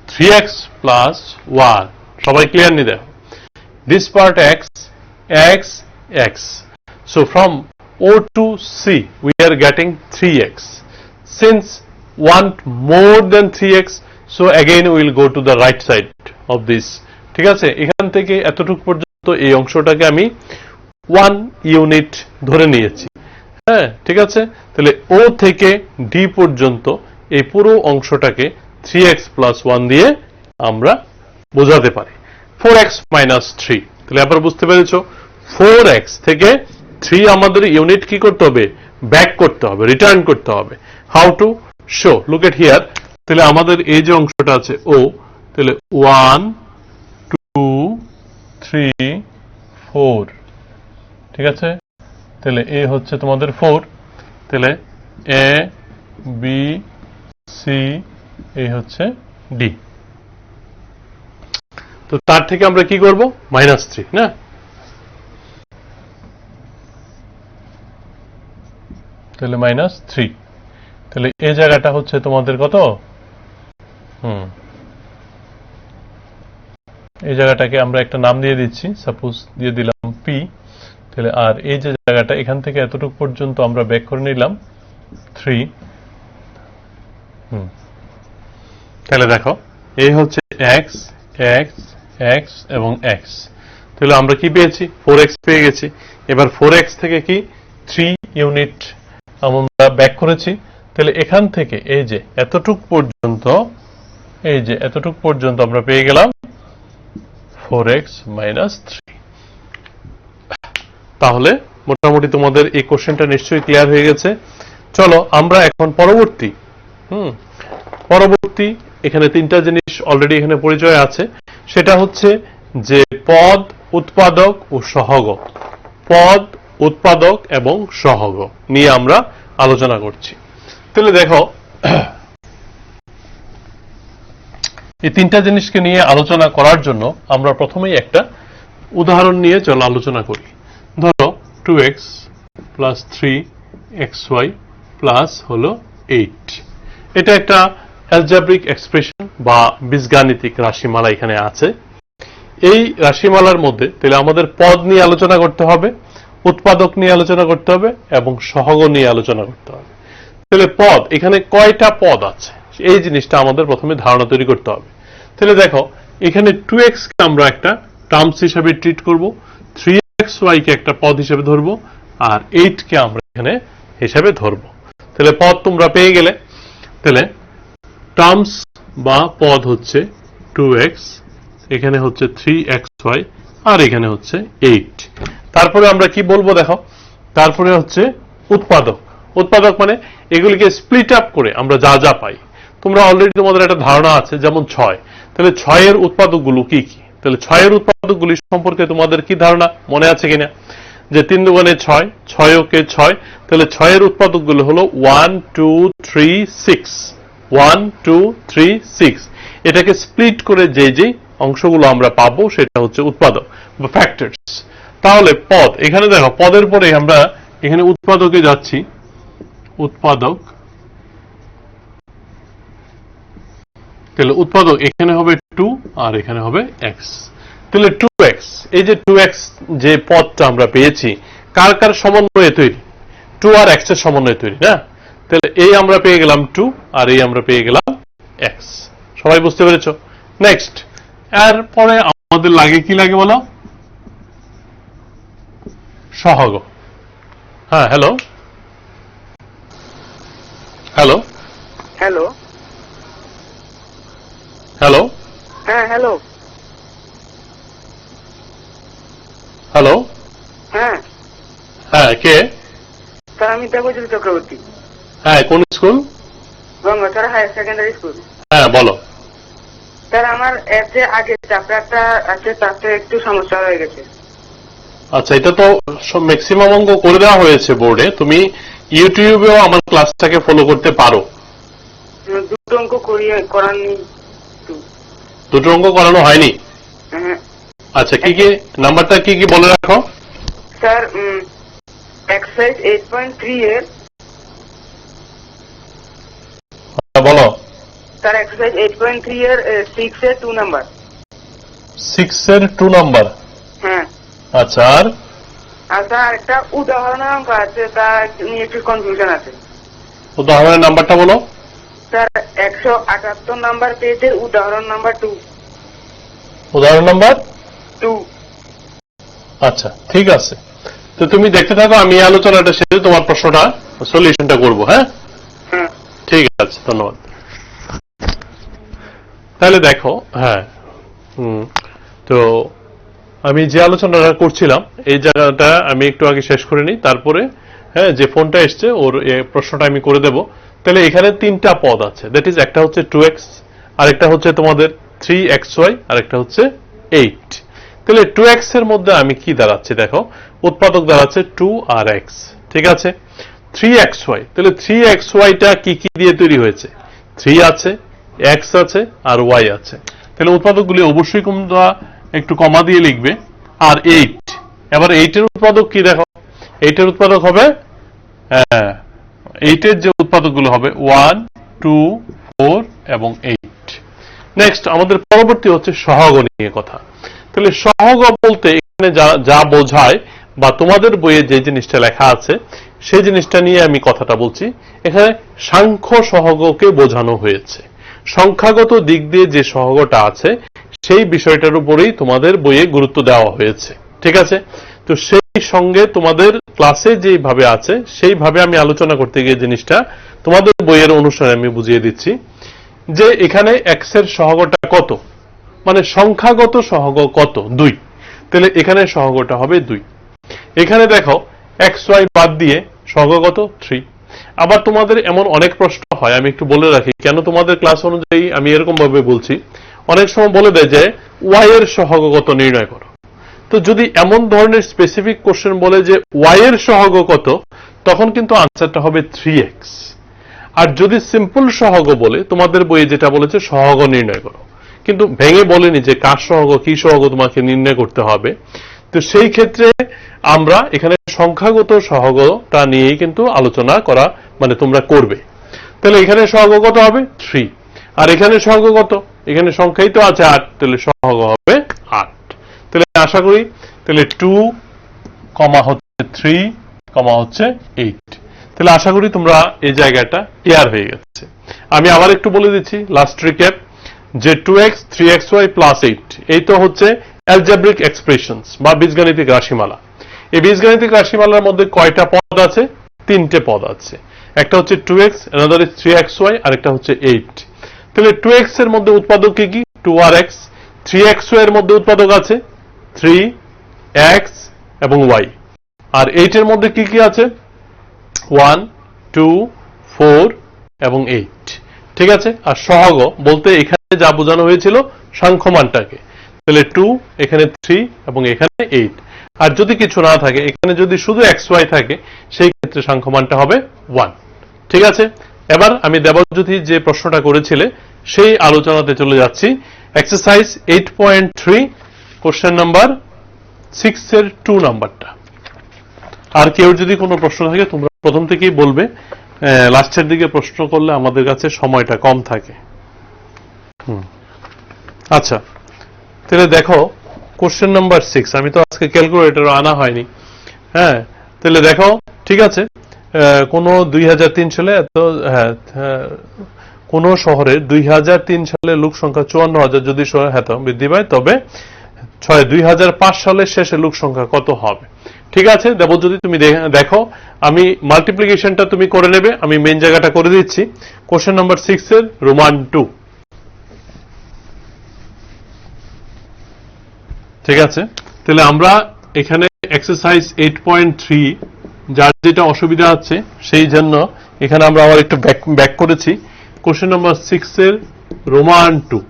3x + 1। সবাই ক্লিয়ার নি? দেখো this part x x x, so from O to C we are getting 3x, since want more than 3x, so again we will go to the right side of this। ঠিক আছে, এখান থেকে এতটুকু পর্যন্ত এই অংশটাকে আমি 1 ইউনিট ধরে নিয়েছি। হ্যাঁ ঠিক আছে, তাহলে ও থেকে ডি পর্যন্ত এই পুরো অংশটাকে 3x + 1 দিয়ে আমরা বোঝাতে পারি। 4x - 3, তাহলে আবার বুঝতে পেরেছো 4x থেকে 3 আমাদের ইউনিট কি করতে হবে, ব্যাক করতে হবে, রিটার্ন করতে হবে। How to show, look at here. তাহলে আমাদের এই যে অংশটা আছে ও, তাহলে 1 2 3 4, ঠিক আছে, তাহলে এ হচ্ছে তোমাদের 4, তাহলে এ বি সি, এই হচ্ছে ডি। তো তার থেকে আমরা কি করব, -3 না, তাহলে -3, তাহলে এই জায়গাটা হচ্ছে তোমাদের কত, এই জায়গাটাকে আমরা একটা নাম দিয়ে দিচ্ছি, সাপোজ দিয়ে দিলাম p, তাহলে আর এই যে জায়গাটা এখান থেকে এতটুকু পর্যন্ত আমরা ব্যাক করে নিলাম 3। তাহলে দেখো এই হচ্ছে x x x এবং x, তাহলে আমরা কি পেয়েছি, 4x পেয়ে গেছি। এবার 4x থেকে কি 3 ইউনিট আমরা ব্যাক করেছি, তাহলে এখান থেকে এই যে এতটুক পর্যন্ত, এই যে এতটুক পর্যন্ত আমরা পেয়ে গেলাম 4x - 3। তাহলে মোটামুটি তোমাদের এই কোশ্চেনটা নিশ্চয়ই ক্লিয়ার হয়ে গেছে। চলো আমরা এখন পরবর্তী এখানে 3টা জিনিস অলরেডি এখানে পরিচয় আছে, সেটা হচ্ছে যে পদ, উৎপাদক ও সহগ। পদ, উৎপাদক এবং সহগ নিয়ে আমরা আলোচনা করছি। তাহলে দেখো এই 3টা জিনিসকে নিয়ে আলোচনা করার জন্য আমরা প্রথমেই একটা উদাহরণ নিয়ে চলো আলোচনা করি। ধরো 2x + 3xy হলো 8, এটা একটা অ্যালজেব্রিক এক্সপ্রেশন বা বীজগাণিতিক রাশিমালা এখানে আছে। এই রাশিমালার মধ্যে তাহলে আমাদের পদ নিয়ে আলোচনা করতে হবে, উৎপাদক নিয়ে আলোচনা করতে হবে এবং সহগ নিয়ে আলোচনা করতে হবে। তাহলে পদ, এখানে কয়টা পদ আছে এই জিনিসটা আমাদের প্রথমে ধারণা তৈরি করতে হবে। তাহলে দেখো এখানে 2x কে আমরা একটা টার্মস হিসেবে ট্রিট করব, 3xy কে একটা পদ হিসেবে ধরবো, আর 8 কে আমরা এখানে হিসেবে ধরবো। তাহলে পদ তোমরা পেয়ে গেলে, তাহলে টার্মস বা পদ হচ্ছে 2x, এখানে হচ্ছে 3xy, আর এখানে হচ্ছে 8। তারপরে আমরা কি বলবো দেখো, তারপরে হচ্ছে উৎপাদক। উৎপাদক মানে এগুলিকে স্প্লিট আপ করে আমরা যা যা পাই। তোমরা অলরেডি তোমাদের একটা ধারণা আছে, যেমন 6, তাহলে 6 এর উৎপাদকগুলো কি কি, তাহলে 6 এর উৎপাদকগুলি সম্পর্কে তোমাদের কি ধারণা মনে আছে কিনা, যে 3 দুগুণে 6, 6 ওকে 6, তাহলে 6 এর উৎপাদকগুলো হলো 1 2 3 6, 1 2 3 6। এটাকে স্প্লিট করে যে যে অংশগুলো আমরা পাবো সেটা হচ্ছে উৎপাদক। বা ফ্যাক্টরস। তাহলে পদ, এখানে দেখো পদের পরে আমরা এখানে উৎপাদকে যাচ্ছি, উৎপাদক, তাহলে উৎপাদক এখানে হবে 2 আর এখানে হবে x। তাহলে 2x, এই যে 2x যে পদটা আমরা পেয়েছি কার কার সমন্বয়ে তৈরি? 2 আর x এর সমন্বয়ে তৈরি না? তাহলে এই আমরা পেয়ে গেলাম 2 আর এই আমরা পেয়ে গেলাম x। সবাই বুঝতে পেরেছো? নেক্সট, এরপরে আমাদের লাগে কি লাগে বলো? সহগ। হ্যাঁ, হ্যালো হ্যালো হ্যালো হ্যালো হ্যাঁ হ্যালো হ্যালো হ্যাঁ হ্যাঁ, কে? স্যার আমি দেবজিৎ চক্রবর্তী। হ্যাঁ, কোন school? Gangachara higher secondary school. হ্যাঁ, বলো। স্যার আমার যে আগের চ্যাপ্টারটা আছে তাতে একটু সমস্যা হয়ে গেছে। আচ্ছা, এটা তো ম্যাক্সিমাম অঙ্ক করে দেওয়া হয়েছে বোর্ডে, তুমি ইউটিউবেও আমার ক্লাসটাকে ফলো করতে পারো। দুটো অঙ্ক করাননি। দুটো অঙ্ক করানো হয়নি? হ্যাঁ। আচ্ছা, কি কি নাম্বারটা কি কি বলে রাখো। স্যার এক্সারসাইজ 8.3 এর, বলো। স্যার এক্সারসাইজ 8.3 এর 6 এর 2 নাম্বার। 6 এর 2 নাম্বার। হ্যাঁ। আচ্ছা, আর স্যার একটা উদাহরণের অঙ্ক আছে, তা নিয়ে একটু কনফিউশন আছে। উদাহরণের নাম্বারটা বলো। স্যার 178 নাম্বার পেজের উদাহরণ নাম্বার 2। উদাহরণ নাম্বার 2। আচ্ছা, ঠিক আছে। তো তুমি দেখতে থাকো, আমি আলোচনাটা শেষে তোমার প্রশ্নটা সলিউশনটা করব। হ্যাঁ, ঠিক আছে, ধন্যবাদ। তাহলে দেখো, হ্যাঁ, তো আমি যে আলোচনাটা করছিলাম এই জায়গাটা আমি একটু আগে শেষ করে নিই, তারপরে হ্যাঁ যে ফোনটা এসছে ওর প্রশ্নটা আমি করে দেব। তাহলে এখানে 3টা পদ আছে, দ্যাট ইজ একটা হচ্ছে 2x, আরেকটা হচ্ছে তোমাদের 3xy, আরেকটা হচ্ছে 8। তাহলে 2x এর মধ্যে আমি কি দাঁড়াচ্ছি দেখো, উৎপাদক দাঁড়াচ্ছে 2 আর x, ঠিক আছে। 3xy, তাহলে 3xyটা কি কি দিয়ে তৈরি হয়েছে? 3 আছে, x আছে আর y আছে। তাহলে উৎপাদকগুলি অবশ্যই তোমরা একটু কমা দিয়ে লিখবে। আর 8, এবার 8 এর উৎপাদক কি দেখো, 8 এর উৎপাদক হবে 8 এর যে উৎপাদকগুলো হবে 1, 2, 4 এবং 8। নেক্সট আমাদের পরবর্তী হচ্ছে সহগ নিয়ে কথা। তাহলে সহগ বলতে এখানে যা বোঝায় বা তোমাদের বইয়ে যে জিনিসটা লেখা আছে সেই জিনিসটা নিয়ে আমি কথাটা বলছি। এখানে সাংখ্য সহগকে বোঝানো হয়েছে। সংখ্যাগত দিক দিয়ে যে সহগটা আছে সেই বিষয়টার উপরেই তোমাদের বইয়ে গুরুত্ব দেওয়া হয়েছে, ঠিক আছে। তো সেই সঙ্গে তোমাদের ক্লাসে যেভাবে আছে সেইভাবে আমি আলোচনা করতে গিয়ে জিনিসটা তোমাদের বইয়ের অনুসারে আমি বুঝিয়ে দিচ্ছি যে এখানে x এর সহগটা কত, মানে সংখ্যাগত সহগ কত, 2। তাহলে এখানে সহগটা হবে 2। এখানে দেখো xy বাদ দিয়ে সহগগত 3। আবার তোমাদের এমন অনেক প্রশ্ন হয়, আমি একটু বলে রাখি কেন তোমাদের ক্লাস অনুযায়ী আমি এরকম ভাবে বলছি। অনেক সময় বলে দেয় যে y এর সহগ কত নির্ণয় করো। তো যদি এমন ধরনের স্পেসিফিক কোশ্চেন বলে যে y এর সহগ কত, তখন কিন্তু আনসারটা হবে 3x। আর যদি সিম্পল সহগ বলে তোমাদের বইয়ে যেটা বলেছে সহগ নির্ণয় করো, কিন্তু ভেঙে বলেনি যে কার সহগ কি সহগ তোমাকে নির্ণয় করতে হবে। তো সেই ক্ষেত্রে আমরা এখানে সংখ্যাগত সহগটা নিয়েই কিন্তু আলোচনা করা মানে তোমরা করবে। তাহলে এখানে সহগ কত হবে 3, আর এখানে সহগ কত, এখানে সংখ্যাই তো আছে 8, তাহলে সহগ হবে 8। তাহলে আশা করি তাহলে 2, হচ্ছে 3, হচ্ছে 8। তাহলে আশা করি তোমরা এই জায়গাটা ক্লিয়ার হয়ে গেছে। আমি আবার একটু বলে দিচ্ছি লাস্ট রিক্যাপ যে 2x 3xy প্লাস 8 এই তো হচ্ছে অ্যালজেব্রিক এক্সপ্রেশনস বা বীজগাণিতিক রাশিমালা। এই বীজগাণিতিক রাশিমালার মধ্যে কয়টা পদ আছে? 3টে পদ আছে। একটা হচ্ছে 2x, another is 3xy, আর একটা হচ্ছে 8। তাহলে 2x এর মধ্যে উৎপাদক কি কি? 2 আর x। 3xy এর মধ্যে উৎপাদক আছে 3x এবং y। আর 8 এর মধ্যে কি কি আছে? 1, 2, 4 এবং 8, ঠিক আছে। আর সহগ বলতে এখানে যা বোঝানো হয়েছিল সাংখ্যমানটাকে। তাহলে 2, এখানে 3 এবং এখানে 8। আর যদি কিছু না থাকে, এখানে যদি শুধু xy থাকে, সেই ক্ষেত্রে সাংখ্যমানটা হবে 1, ঠিক আছে। এবার আমি দেবজ্যোতি যে প্রশ্নটা করেছিলে সেই আলোচনাতে চলে যাচ্ছি। এক্সারসাইজ 8.3 কোশ্চেন নাম্বার 6 এর 2 নাম্বারটা। আর কেউ যদি কোনো প্রশ্ন থাকে তোমরা প্রথম থেকেই বলবে, লাস্টের দিকে প্রশ্ন করলে আমাদের কাছে সময়টা কম থাকে। আচ্ছা, তাহলে দেখো কোশ্চেন নাম্বার 6, আমি তো আজকে ক্যালকুলেটর আনা হয়নি। হ্যাঁ, তাহলে দেখো, ঠিক আছে, কোন 2003 সালে কোন শহরে 2003 সালে লোক সংখ্যা 54,000 যদি বৃদ্ধি পায়, তবে 2005 সালের শেষে লোক সংখ্যা কত হবে? ঠিক আছে, দেব, যদি তুমি দেখো, আমি মাল্টিপ্লিকেশনটা তুমি করে নেবে, আমি মেইন জায়গাটা করে দিচ্ছি। কোশ্চেন নাম্বার 6 এর রোমান 2। ঠিক আছে, তাহলে আমরা এখানে এক্সারসাইজ 8.3 যার যেটা অসুবিধা আছে সেই জন্য এখানে আমরা আবার একটু ব্যাক করেছি। কোশ্চেন নাম্বার 6 এর রোমান 2।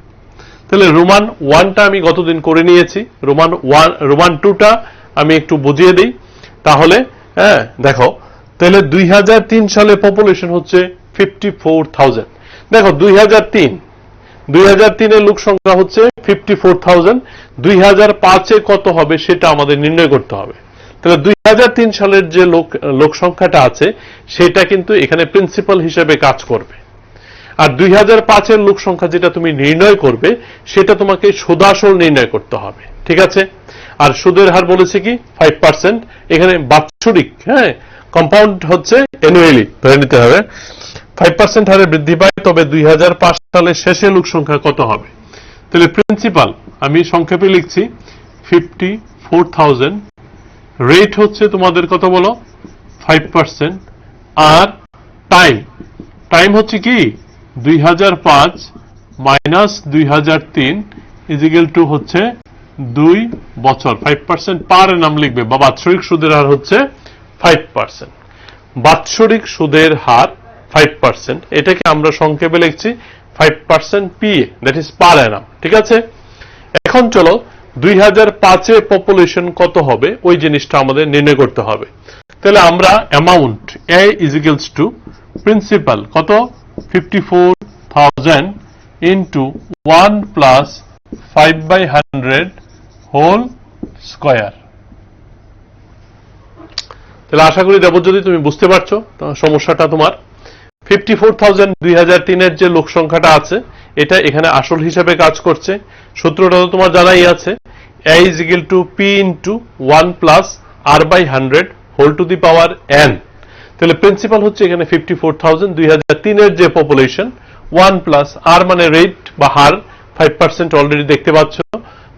তাহলে রোমান 1টা আমি গতদিন করে নিয়েছি, রোমান 2টা আমি একটু বুঝিয়ে দিই। তাহলে হ্যাঁ, দেখো, তাহলে 2003 সালে পপুলেশন হচ্ছে 54,000। দেখো 2003 এর লোক সংখ্যা হচ্ছে 54,000। 2005 কত হবে সেটা আমাদের নির্ণয় করতে হবে। তাহলে 2003 সালের যে লোক সংখ্যাটা আছে সেটা কিন্তু এখানে প্রিন্সিপাল হিসেবে কাজ করবে। আর 2005 এর লোক সংখ্যা যেটা তুমি নির্ণয় করবে সেটা তোমাকে সুদাসল নির্ণয় করতে হবে। ঠিক আছে, আর সুদের হার বলেছে কি 5%। এখানে বাৎসরিক, হ্যাঁ, কম্পাউন্ড হচ্ছে অ্যানুয়ালি ধরে নিতে হবে। 5% হারে বৃদ্ধি পায়, তবে 2005 সালের শেষে লোক সংখ্যা কত হবে? তাহলে প্রিন্সিপাল আমি সংক্ষেপে লিখছি 54,000, রেট হচ্ছে তোমাদের কত বলো 5%, আর টাইম হচ্ছে কি 2005 মাইনাস 2003 ইজিক্যাল টু হচ্ছে 2 বছর। 5% পার নাম লিখবে, বা বাৎসরিক সুদের হার হচ্ছে 5%। বাৎসরিক সুদের হার 5%, এটাকে আমরা সংক্ষেপে লিখছি 5% PA, দ্যাট ইজ পার অ্যানাম। ঠিক আছে, এখন চলো 2005 এ পপুলেশন কত হবে ওই জিনিসটা আমাদের নির্ণয় করতে হবে। তাহলে আমরা অ্যামাউন্ট A ইজিক্যালস টু প্রিন্সিপাল কত 54,000 ইন্টু 1 প্লাস 5/100 হোল স্কয়ার। তাহলে আশা করি দেবজ্যোতি তুমি বুঝতে পারছো সমস্যাটা তোমার। 54,000 2003 এর যে লোক সংখ্যাটা আছে এটা এখানে আসল হিসেবে কাজ করছে। সূত্রটা তো তোমার জানাই আছে, A is equal to P into 1 plus R/100 whole to the power n। তাহলে প্রিন্সিপাল হচ্ছে এখানে 54,000, 2003 এর যে পপুলেশন, 1 প্লাস R মানে রেট বা হার 5% অলরেডি দেখতে পাচ্ছ,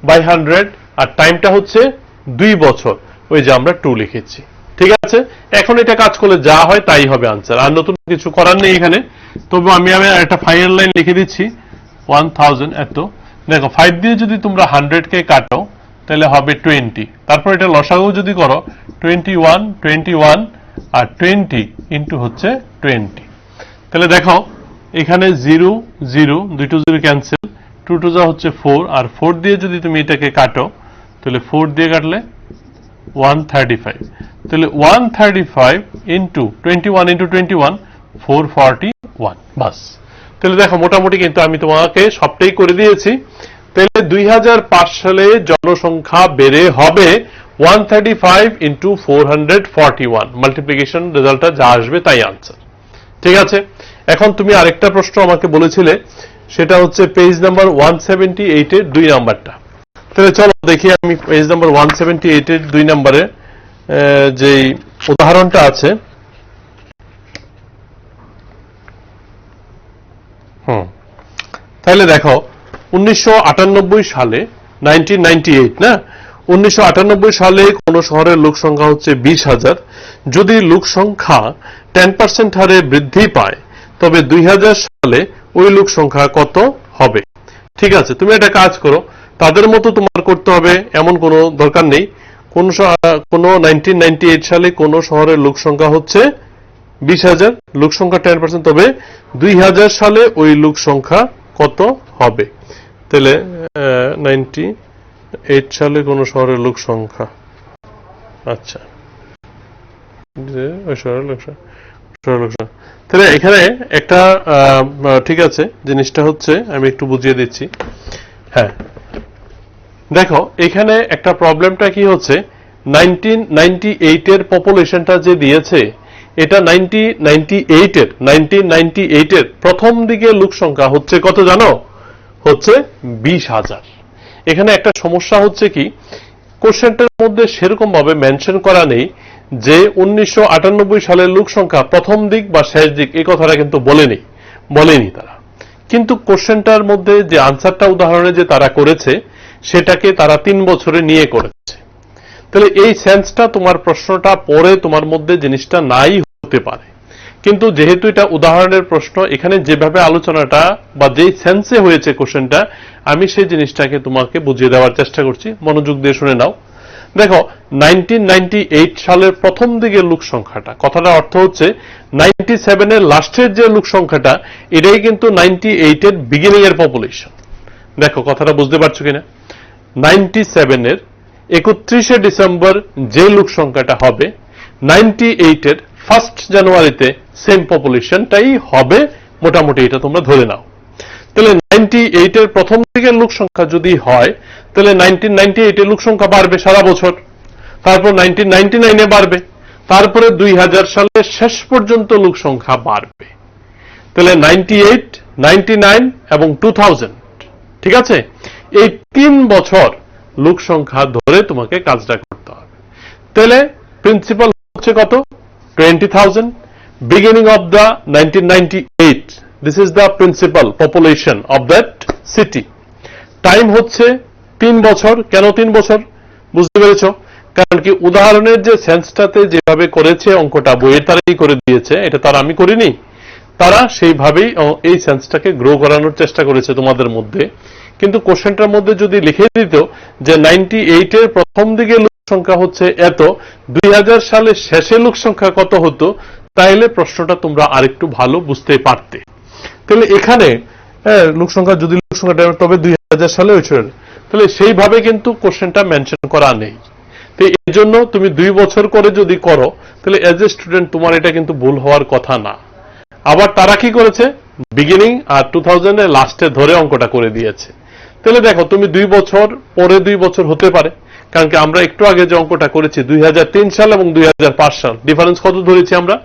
বাই 100, আর টাইমটা হচ্ছে 2 বছর, ওই যে আমরা 2 লিখেছি। ঠিক আছে, এখন এটা কাজ করলে যা হয় তাই হবে আনসার, আর নতুন কিছু করার নেই এখানে। তবে আমি একটা ফাইনাল লাইন লিখে দিচ্ছি 1000 এত। দেখো 5 দিয়ে যদি তোমরা 100 কে কাটো তাহলে হবে 20, তারপর এটা লসাগু যদি করো 21 আর 20 ইন্টু হচ্ছে 20। তাহলে দেখো এখানে 0 0 দুটো 0 ক্যান্সেল, 2 টু যা হচ্ছে 4, আর 4 দিয়ে যদি তুমি এটাকে কাটো তাহলে 4 দিয়ে কাটলে 135। তাহলে 135 ইন্টু 21 ইন্টু 21 441, বাস। তাহলে দেখো মোটামুটি কিন্তু আমি তোমাকে সবটাই করে দিয়েছি। তাহলে 2005 সালে জনসংখ্যা বেড়ে হবে 135 ইন্টু 441, মাল্টিপ্লিকেশন রেজাল্টটা যা আসবে তাই আনসার। ঠিক আছে, এখন তুমি আরেকটা প্রশ্ন আমাকে বলেছিলে, সেটা হচ্ছে পেজ নাম্বার 178 এর 2 নাম্বারটা। তাহলে চলো দেখি আমি পেজ নাম্বার 178 এর 2 নম্বরে যে উদাহরণটা আছে। তাহলে দেখো 1998 সালে 1998 না 1998 সালে কোন শহরের লোক সংখ্যা হচ্ছে 20,000। যদি লোক সংখ্যা 10% হারে বৃদ্ধি পায় তবে 2000 সালে ওই লোক সংখ্যা কত হবে? ঠিক আছে, তুমি একটা কাজ করো, তাদের মতো তোমার করতে হবে এমন কোনো দরকার নেই। কোন 1998 সালে কোন শহরের লোক সংখ্যা হচ্ছে 20,000, লোক সংখ্যা 10%, তবে 2000 সালে ওই লোক সংখ্যা কত হবে? তাহলে 98 সালে কোন শহরের লোক সংখ্যা, আচ্ছা তাহলে এখানে একটা ঠিক আছে, জিনিসটা হচ্ছে আমি একটু বুঝিয়ে দিচ্ছি। হ্যাঁ, দেখো এখানে একটা প্রবলেমটা কি হচ্ছে, 1998 এর পপুলেশনটা যে দিয়েছে এটা 1998 এর প্রথম দিকে লোক সংখ্যা হচ্ছে কত জানো? হচ্ছে 20,000। এখানে একটা সমস্যা হচ্ছে কি, কোশ্চেনটার মধ্যে সেরকম ভাবে মেনশন করা নেই যে 1998 সালের লোক সংখ্যা প্রথম দিক বা শেষ দিক, এই কথাটা কিন্তু বলেনি তারা। কিন্তু কোশ্চেনটার মধ্যে যে আনসারটা উদাহরণে যে তারা করেছে সেটাকে তারা 3 বছরে নিয়ে করেছে। তাহলে এই সেন্সটা তোমার প্রশ্নটা পরে তোমার মধ্যে জিনিসটা নাই হতে পারে, কিন্তু যেহেতু এটা উদাহরণের প্রশ্ন, এখানে যেভাবে আলোচনাটা বা যেই সেন্সে হয়েছে কোশ্চেনটা, আমি সেই জিনিসটাকে তোমাকে বুঝিয়ে দেওয়ার চেষ্টা করছি। মনোযোগ দিয়ে শুনে নাও। দেখো 1998 সালের প্রথম দিকের লোক সংখ্যাটা, কথাটা অর্থ হচ্ছে 97 এর লাস্টের যে লোক সংখ্যাটা, এটাই কিন্তু 98 এর বিগিনিং এর পপুলেশন। দেখো কথাটা বুঝতে পারছো কিনা? 97 এর 31শে ডিসেম্বর যে লোক সংখ্যাটা হবে, 98 এর 1 জানুয়ারিতে সেম পপুলেশনটাই হবে, মোটামুটি এটা তোমরা ধরে নাও। তাহলে 98 এর প্রথম দিকের লোক সংখ্যা যদি হয়, তাহলে 1998 এর লোক সংখ্যা বাড়বে সারা বছর, তারপর 1999 এ বাড়বে, তারপরে 2000 সালের শেষ পর্যন্ত লোক সংখ্যা বাড়বে। তাহলে 98, 99 এবং 2000, ঠিক আছে? এই 3 বছর লোক সংখ্যা ধরে তোমাকে কাজটা করতে হবে। তাহলে প্রিন্সিপাল হচ্ছে কত? 20,000, beginning of the 1998, this is the principal population of that city. Time হচ্ছে 3 বছর। কেন 3 বছর? বুঝতে পেরেছো? কারণ কি, উদাহরণের যে সেন্সটাতে যেভাবে করেছে অঙ্কটা, বইয়ের তারাই করে দিয়েছে, এটা তার আমি করিনি, তারা সেইভাবেই এই সেন্সটাকে গ্রো করানোর চেষ্টা করেছে তোমাদের মধ্যে। কিন্তু কোশ্চেনটার মধ্যে যদি লিখে দিত যে 98 এর প্রথম দিকে লোক সংখ্যা হচ্ছে এত, 2000 সালের শেষে লোক সংখ্যা কত হতো, তাইলে প্রশ্নটা তোমরা আরেকটু ভালো বুঝতে পারতে। তাহলে এখানে লোক সংখ্যা যদি লোক সংখ্যাটা তবে 2000 সালে হয়েছিল, তাহলে সেইভাবে কিন্তু কোশ্চেনটা মেনশন করা নেই। তো এই জন্য তুমি 2 বছর করে যদি করো, তাহলে এজ এ স্টুডেন্ট তোমার এটা কিন্তু ভুল হওয়ার কথা না। আবার তারা কি করেছে, বিগিনিং আর 2000 এর লাস্টে ধরে অঙ্কটা করে দিয়েছে। তাহলে দেখো তুমি 2 বছর পরে 2 বছর হতে পারে, কারণ কি আমরা একটু আগে যে অঙ্কটা করেছি 2003 সাল এবং 2005 সাল, ডিফারেন্স কত ধরেছি আমরা?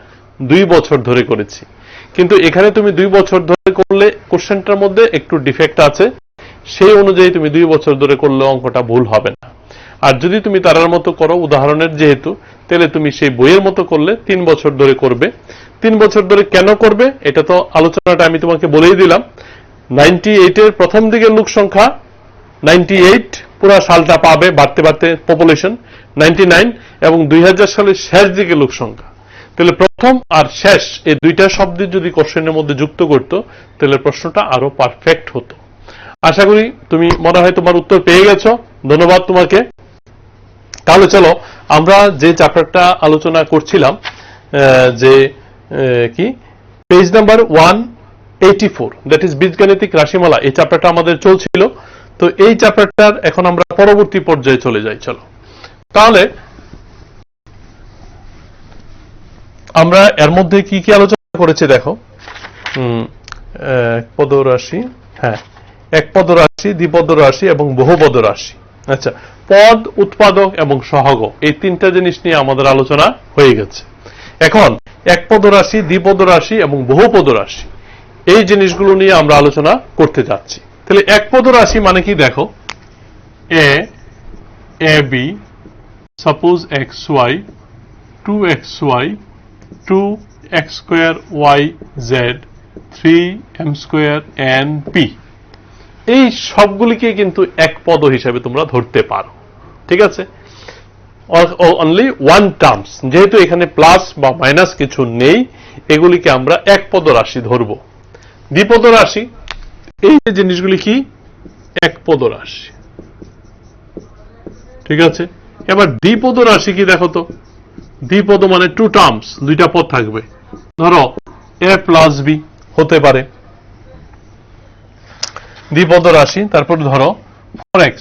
2 বছর ধরে করেছি। কিন্তু এখানে তুমি 2 বছর ধরে করলে কোশ্চেনটার মধ্যে একটু ডিফেক্ট আছে, সেই অনুযায়ী তুমি 2 বছর ধরে করলে অঙ্কটা ভুল হবে না। আর যদি তুমি তারার মতো করো, উদাহরণের যেহেতু, তাহলে তুমি সেই বইয়ের মতো করলে 3 বছর ধরে করবে। 3 বছর ধরে কেন করবে এটা তো আলোচনাটা আমি তোমাকে বলেই দিলাম। 98 এর প্রথম দিকের লোক সংখ্যা 98 পুরো সালটা পাবে, বাড়তে বাড়তে পপুলেশন 99, এবং 2000 সালের শেষ দিকে লোক সংখ্যা। তাহলে প্রথম আর শেষ এই দুইটা শব্দ যদি কোশ্চেনের মধ্যে যুক্ত করতো, তাহলে প্রশ্নটা আরো পারফেক্ট হতো। আশা করি তুমি মনে হয় তোমার উত্তর পেয়ে গেছো। ধন্যবাদ তোমাকে। তাহলে চলো আমরা যে চ্যাপ্টারটা আলোচনা করছিলাম, যে কি পেজ নাম্বার 184, দ্যাট ইজ বীজগাণিতিক রাশিমালা, এই চ্যাপ্টারটা আমাদের চলছিল। তো এই চ্যাপ্টারটার এখন আমরা পরবর্তী পর্যায়ে চলে যাই। চলো তাহলে আমরা এর মধ্যে কি কি আলোচনা করেছি দেখো। একপদ রাশি, হ্যাঁ, একপদ রাশি, দ্বিপদ রাশি এবং বহুপদ রাশি। আচ্ছা, পদ, উৎপাদক এবং সহগ, এই 3টা জিনিস নিয়ে আমাদের আলোচনা হয়ে গেছে। এখন একপদ রাশি, দ্বিপদ রাশি এবং বহুপদ রাশি, এই জিনিসগুলো নিয়ে আমরা আলোচনা করতে যাচ্ছি। তাহলে একপদ রাশি মানে কি দেখো, A B, suppose xy, 2xy, 2x square yz, 3m square np, এই সবগুলিকে কিন্তু এক পদ হিসাবে তোমরা ধরতে পারো। ঠিক আছে, অনলি ওয়ান টার্মস, যেহেতু এখানে প্লাস বা মাইনাস কিছু নেই, এগুলিকে আমরা এক পদ রাশি ধরব। দ্বিপদ রাশি, এই যে জিনিসগুলি কি এক পদ রাশি। ঠিক আছে, এবার দ্বিপদ রাশি কি দেখো তো, দ্বিপদ মানে 2 টার্মস, 2টা পদ থাকবে। ধরো a প্লাস বি হতে পারে দ্বিপদ রাশি। তারপর ধরো 4x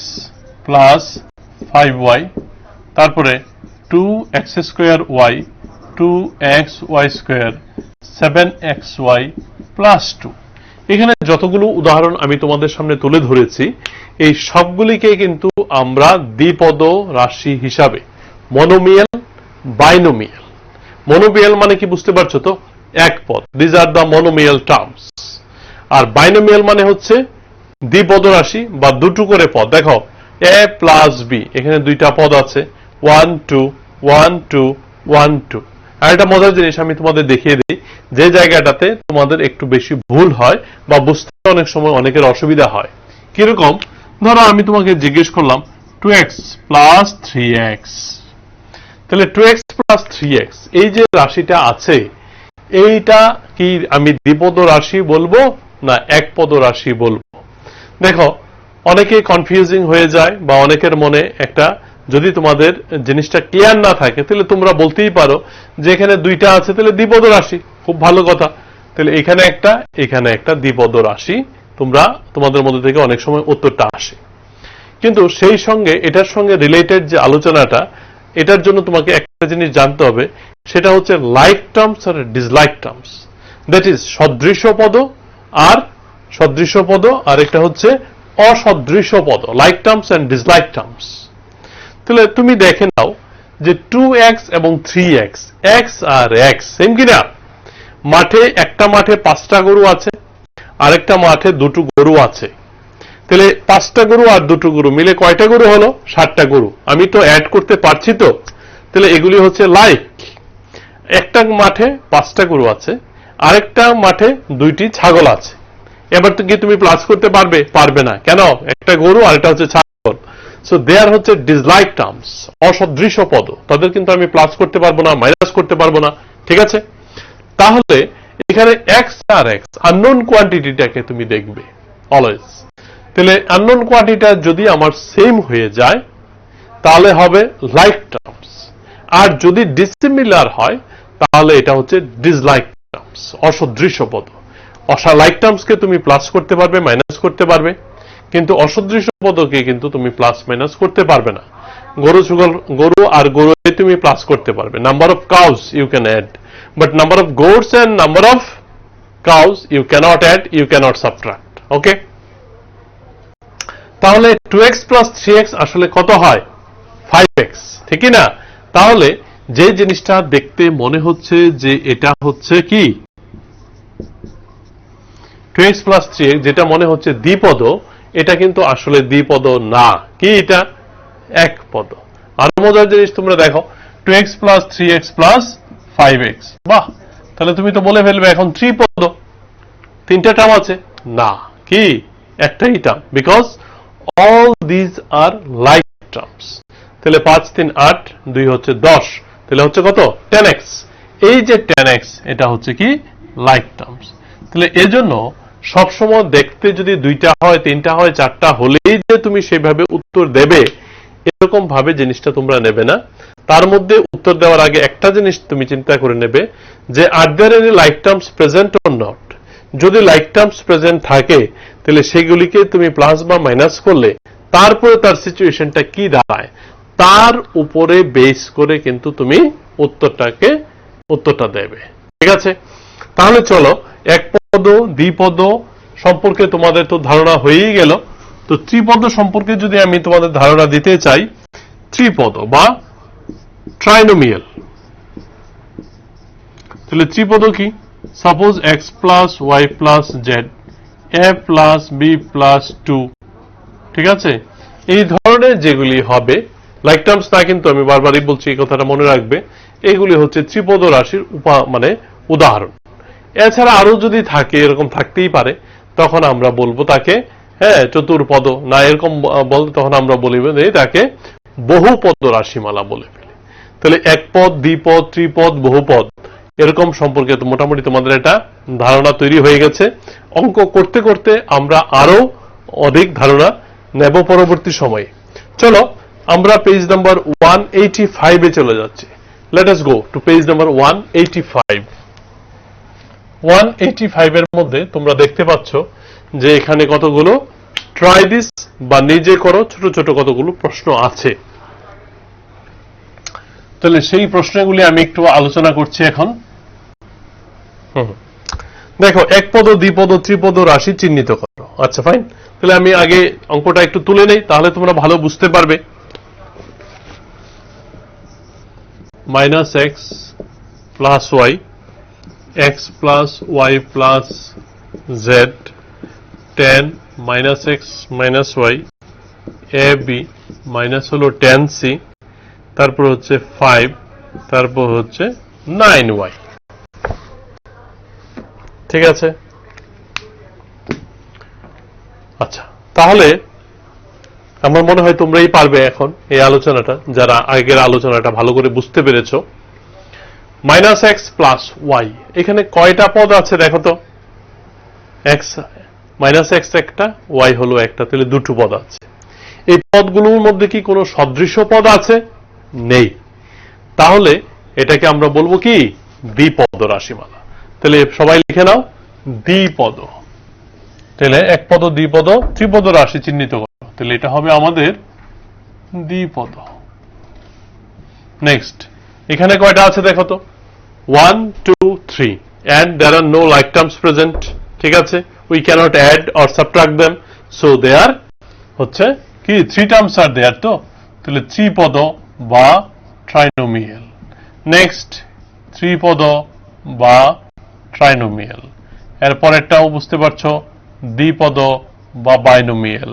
প্লাস 5y, তারপরে 2x square y, 2xy square, 7xy plus 2। এখানে যতগুলো উদাহরণ আমি তোমাদের সামনে তুলে ধরেছি এই সবগুলিকে কিন্তু আমরা দ্বিপদ রাশি হিসাবে মনোমিয়াল, বাইনোমিয়াল। মনোমিয়াল মানে কি বুঝতে পারছো তো? এক পদ, these are the monomial terms. আর বাইনোমিয়াল মানে হচ্ছে দ্বিপদ রাশি বা দুটো করে পদ। দেখো a প্লাস বি, এখানে দুইটা পদ আছে, 1 2 1 2 1 2। আর একটা মজার জিনিস আমি তোমাদের দেখিয়ে দিই, যে জায়গাটাতে তোমাদের একটু বেশি ভুল হয় বা বুঝতে অনেক সময় অনেকের অসুবিধা হয়। কিরকম? ধরো আমি তোমাকে জিজ্ঞেস করলাম 2x প্লাস 3x, তাহলে 2x প্লাস 3x এই যে রাশিটা আছে এইটা কি আমি দ্বিপদ রাশি বলবো না এক পদ রাশি বলবো? দেখো অনেকে কনফিউজিং হয়ে যায় বা অনেকের মনে একটা, যদি তোমাদের জিনিসটা ক্লিয়ার না থাকে তাহলে তোমরা বলতেই পারো যে এখানে দুইটা আছে তাহলে দ্বিপদ রাশি, খুব ভালো কথা। তাহলে এখানে একটা দ্বিপদ রাশি, তোমাদের মধ্যে থেকে অনেক সময় উত্তরটা আসে। কিন্তু সেই সঙ্গে এটার সঙ্গে রিলেটেড যে আলোচনাটা, এটার জন্য তোমাকে একটা জিনিস জানতে হবে, সেটা হচ্ছে লাইক টার্মস আর ডিসলাইক টার্মস। দ্যাট ইজ সদৃশ পদ আর একটা হচ্ছে অসদৃশ পদ, like terms and dislike terms. তাহলে তুমি দেখে নাও যে 2x এবং 3x, x আর x সেম কিনা? একটা মাঠে 5টা গরু আছে, আরেকটা মাঠে 2টো গরু আছে। তাহলে 5টা গরু আর 2টো গরু মিলে কয়টা গরু হলো? 7টা গরু। আমি তো অ্যাড করতে পারছি তো, তাহলে এগুলি হচ্ছে লাইক। একটা মাঠে 5টা গরু আছে, আরেকটা মাঠে 2টি ছাগল আছে। এবার কি তুমি প্লাস করতে পারবে না। কেন? একটা গরু আর একটা হচ্ছে ছাগল। সো দেয়ার হচ্ছে ডিসলাইক টার্মস, অসদৃশ পদ, তাদের কিন্তু আমি প্লাস করতে পারবো না, মাইনাস করতে পারবো না। ঠিক আছে? তাহলে এখানে x আর x আননোন কোয়ান্টিটিটাকে তুমি দেখবে অলওয়েজ। তাহলে আননোন কোয়ান্টিটিটা যদি আমার সেম হয়ে যায় তাহলে হবে লাইক টার্মস, আর যদি ডিসিমিলার হয় তাহলে এটা হচ্ছে ডিসলাইক টার্মস, অসদৃশ পদ। লাইক টার্মসকে তুমি প্লাস করতে পারবে, মাইনাস করতে পারবে, কিন্তু অসদৃশ পদকে কিন্তু তুমি প্লাস মাইনাস করতে পারবে না। গরু আর গরু তুমি প্লাস করতে পারবে। Number of cows you can add, but number of goats and number of cows you cannot add, you cannot subtract. Okay? তাহলে 2x প্লাস 3x আসলে কত হয়? 5x, ঠিক না? তাহলে যে জিনিসটা দেখতে মনে হচ্ছে যে এটা হচ্ছে কি 2x প্লাস 3x, যেটা মনে হচ্ছে দ্বিপদ, এটা কিন্তু আসলে দ্বিপদ না। কি এটা? এক পদ। আর মজার জিনিস তোমরা দেখো 2x plus 3x plus 5x, বাহ, তাহলে তুমি তো বলে ফেলবে এখন ত্রিপদ। 3টা টার্ম আছে না, কি একটাই term, because all these are like terms. তাহলে 5 3 8, 2 হচ্ছে 10, তাহলে হচ্ছে কত? 10x। এই যে 10x এটা হচ্ছে কি লাইক টার্মস। তাহলে এজন্য সবসময় দেখতে যদি 2টা হয়, 3টা হয়, 4টা হলেই যে তুমি সেইভাবে উত্তর দেবে এরকম ভাবে জিনিসটা তোমরা নেবে না। তার মধ্যে উত্তর দেওয়ার আগে একটা জিনিস তুমি চিন্তা করে নেবে যে are there any like terms present or not. যদি লাইক টার্মস প্রেজেন্ট থাকে তাহলে সেগুলিকে তুমি প্লাস বা মাইনাস করলে তারপরে তার সিচুয়েশনটা কি দাঁড়ায় তার উপরে বেস করে কিন্তু তুমি উত্তরটা দেবে। ঠিক আছে? তাহলে চলো এক পদ দ্বিপদ সম্পর্কে তোমাদের তো ধারণা হয়েই গেল। তো ত্রিপদ সম্পর্কে যদি আমি তোমাদের ধারণা দিতে চাই, ত্রিপদ বা ট্রাইনোমিয়াল, তাহলে ত্রিপদ কি? Suppose x plus Y plus Z, a plus B plus 2, ঠিক আছে? এই ধরনের যেগুলি হবে, লাইক টার্মস না, কিন্তু আমি বারবারই বলছি এই কথাটা মনে রাখবে, এগুলি হচ্ছে ত্রিপদ রাশির উদাহরণ। এছাড়া আরো যদি থাকে, এরকম থাকতেই পারে, তখন আমরা বলবো তাকে চতুর্পদ, না এরকম বলতে তখন আমরা বলিব তাকে বহুপদ রাশিমালা বলে ফেলি। তাহলে এক পদ, দ্বিপদ, ত্রিপদ, বহুপদ এরকম সম্পর্কে মোটামুটি তোমাদের একটা ধারণা তৈরি হয়ে গেছে। অঙ্ক করতে করতে আমরা আরো অধিক ধারণা নেব পরবর্তী সময়ে। চলো আমরা পেজ নাম্বার 185 এ চলে যাচ্ছি। Let us go to page number 185। 185 এর মধ্যে তোমরা দেখতে পাচ্ছ যে এখানে কতগুলো ট্রাই দিস বা নিজে করো ছোট ছোট কতগুলো প্রশ্ন আছে। তাহলে সেই প্রশ্নগুলি আমি একটু আলোচনা করছি এখন। দেখো একপদ, দ্বিপদ, ত্রিপদ রাশি চিহ্নিত করো। আচ্ছা ফাইন, তাহলে আমি আগে অঙ্কটা একটু তুলে নেই, তাহলে তোমরা ভালো বুঝতে পারবে। -x + y, x + y + z, tan -x - y, ab minus হলো tan c, তারপর হচ্ছে 5, তারপর হচ্ছে 9y। ঠিক আছে? আচ্ছা, তাহলে আমার মনে হয় তোমরাই পারবে এখন এই আলোচনাটা, যারা আগের আলোচনাটা ভালো করে বুঝতে পেরেছো। -x + y, এখানে কয়টা পদ আছে দেখো তো? x একটা, y হলো একটা, তাহলে দুটো পদ আছে। এই পদগুলোর মধ্যে কি কোনো সদৃশ্য পদ আছে? নেই। তাহলে এটাকে আমরা বলবো কি? দ্বিপদ রাশিমালা। তাহলে সবাই লিখে নাও দ্বিপদ। তাহলে একপদ, দ্বিপদ, ত্রিপদ রাশি চিহ্নিত করো। তাহলে এটা হবে আমাদের দ্বিপদ। নেক্সট, এখানে কয়টা আছে দেখো তো? 1 2 3 and there are no like terms present। ঠিক আছে, we cannot add or subtract them, so they are হচ্ছে কি 3 terms are there। তো তাহলে ত্রিপদ বা ট্রাইনোমিয়াল। নেক্সট, ত্রিপদ বা ট্রাইনোমিয়াল। এরপরেরটাও বুঝতে পারছো, দ্বিপদ বা বাইনোমিয়াল।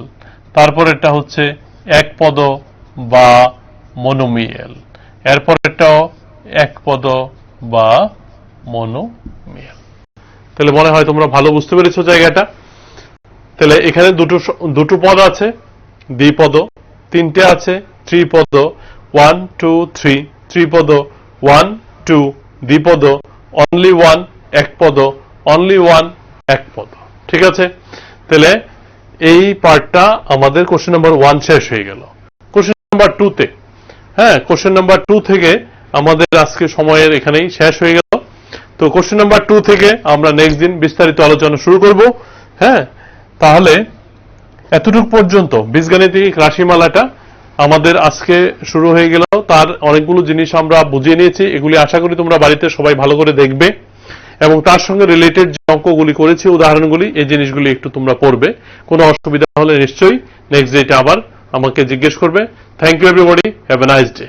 তারপরেরটা হচ্ছে একপদ বা মনোমিয়াল। এরপরেরটাও একপদ বা মনোমিয়াল। তাহলে মনে হয় তোমরা ভালো বুঝতে পেরেছো জায়গাটা। তাহলে এখানে দুটো পদ আছে, দ্বিপদ, তিনটে আছে ত্রিপদ, 1 2 3 ত্রিপদ, 1 2 দ্বিপদ, অনলি 1 একপদ, অনলি 1 একপদ। ঠিক আছে? তাহলে এই পার্টটা আমাদের কোশ্চেন নাম্বার 1 শেষ হয়ে গেল। কোশ্চেন নাম্বার 2 তে, হ্যাঁ, কোশ্চেন নাম্বার 2 থেকে আমাদের আজকে সময়ের এখানেই শেষ হয়ে গেল। তো কোশ্চেন নাম্বার 2 থেকে আমরা নেক্সট দিন বিস্তারিত আলোচনা শুরু করব। হ্যাঁ, তাহলে এতটুকু পর্যন্ত বীজগাণিতিক রাশিমালাটা আমাদের আজকে শুরু হয়ে গেল। তার অনেকগুলো জিনিস আমরা বুঝিয়ে নিয়েছি। এগুলি আশা করি তোমরা বাড়িতে সবাই ভালো করে দেখবে এবং তার সঙ্গে রিলেটেড যে অঙ্কগুলি করেছি, উদাহরণগুলি, এই জিনিসগুলি একটু তোমরা পড়বে। কোনো অসুবিধা হলে নিশ্চয়ই নেক্সট ডেটা আবার আমাকে জিজ্ঞেস করবে। Thank you everybody, have a nice day.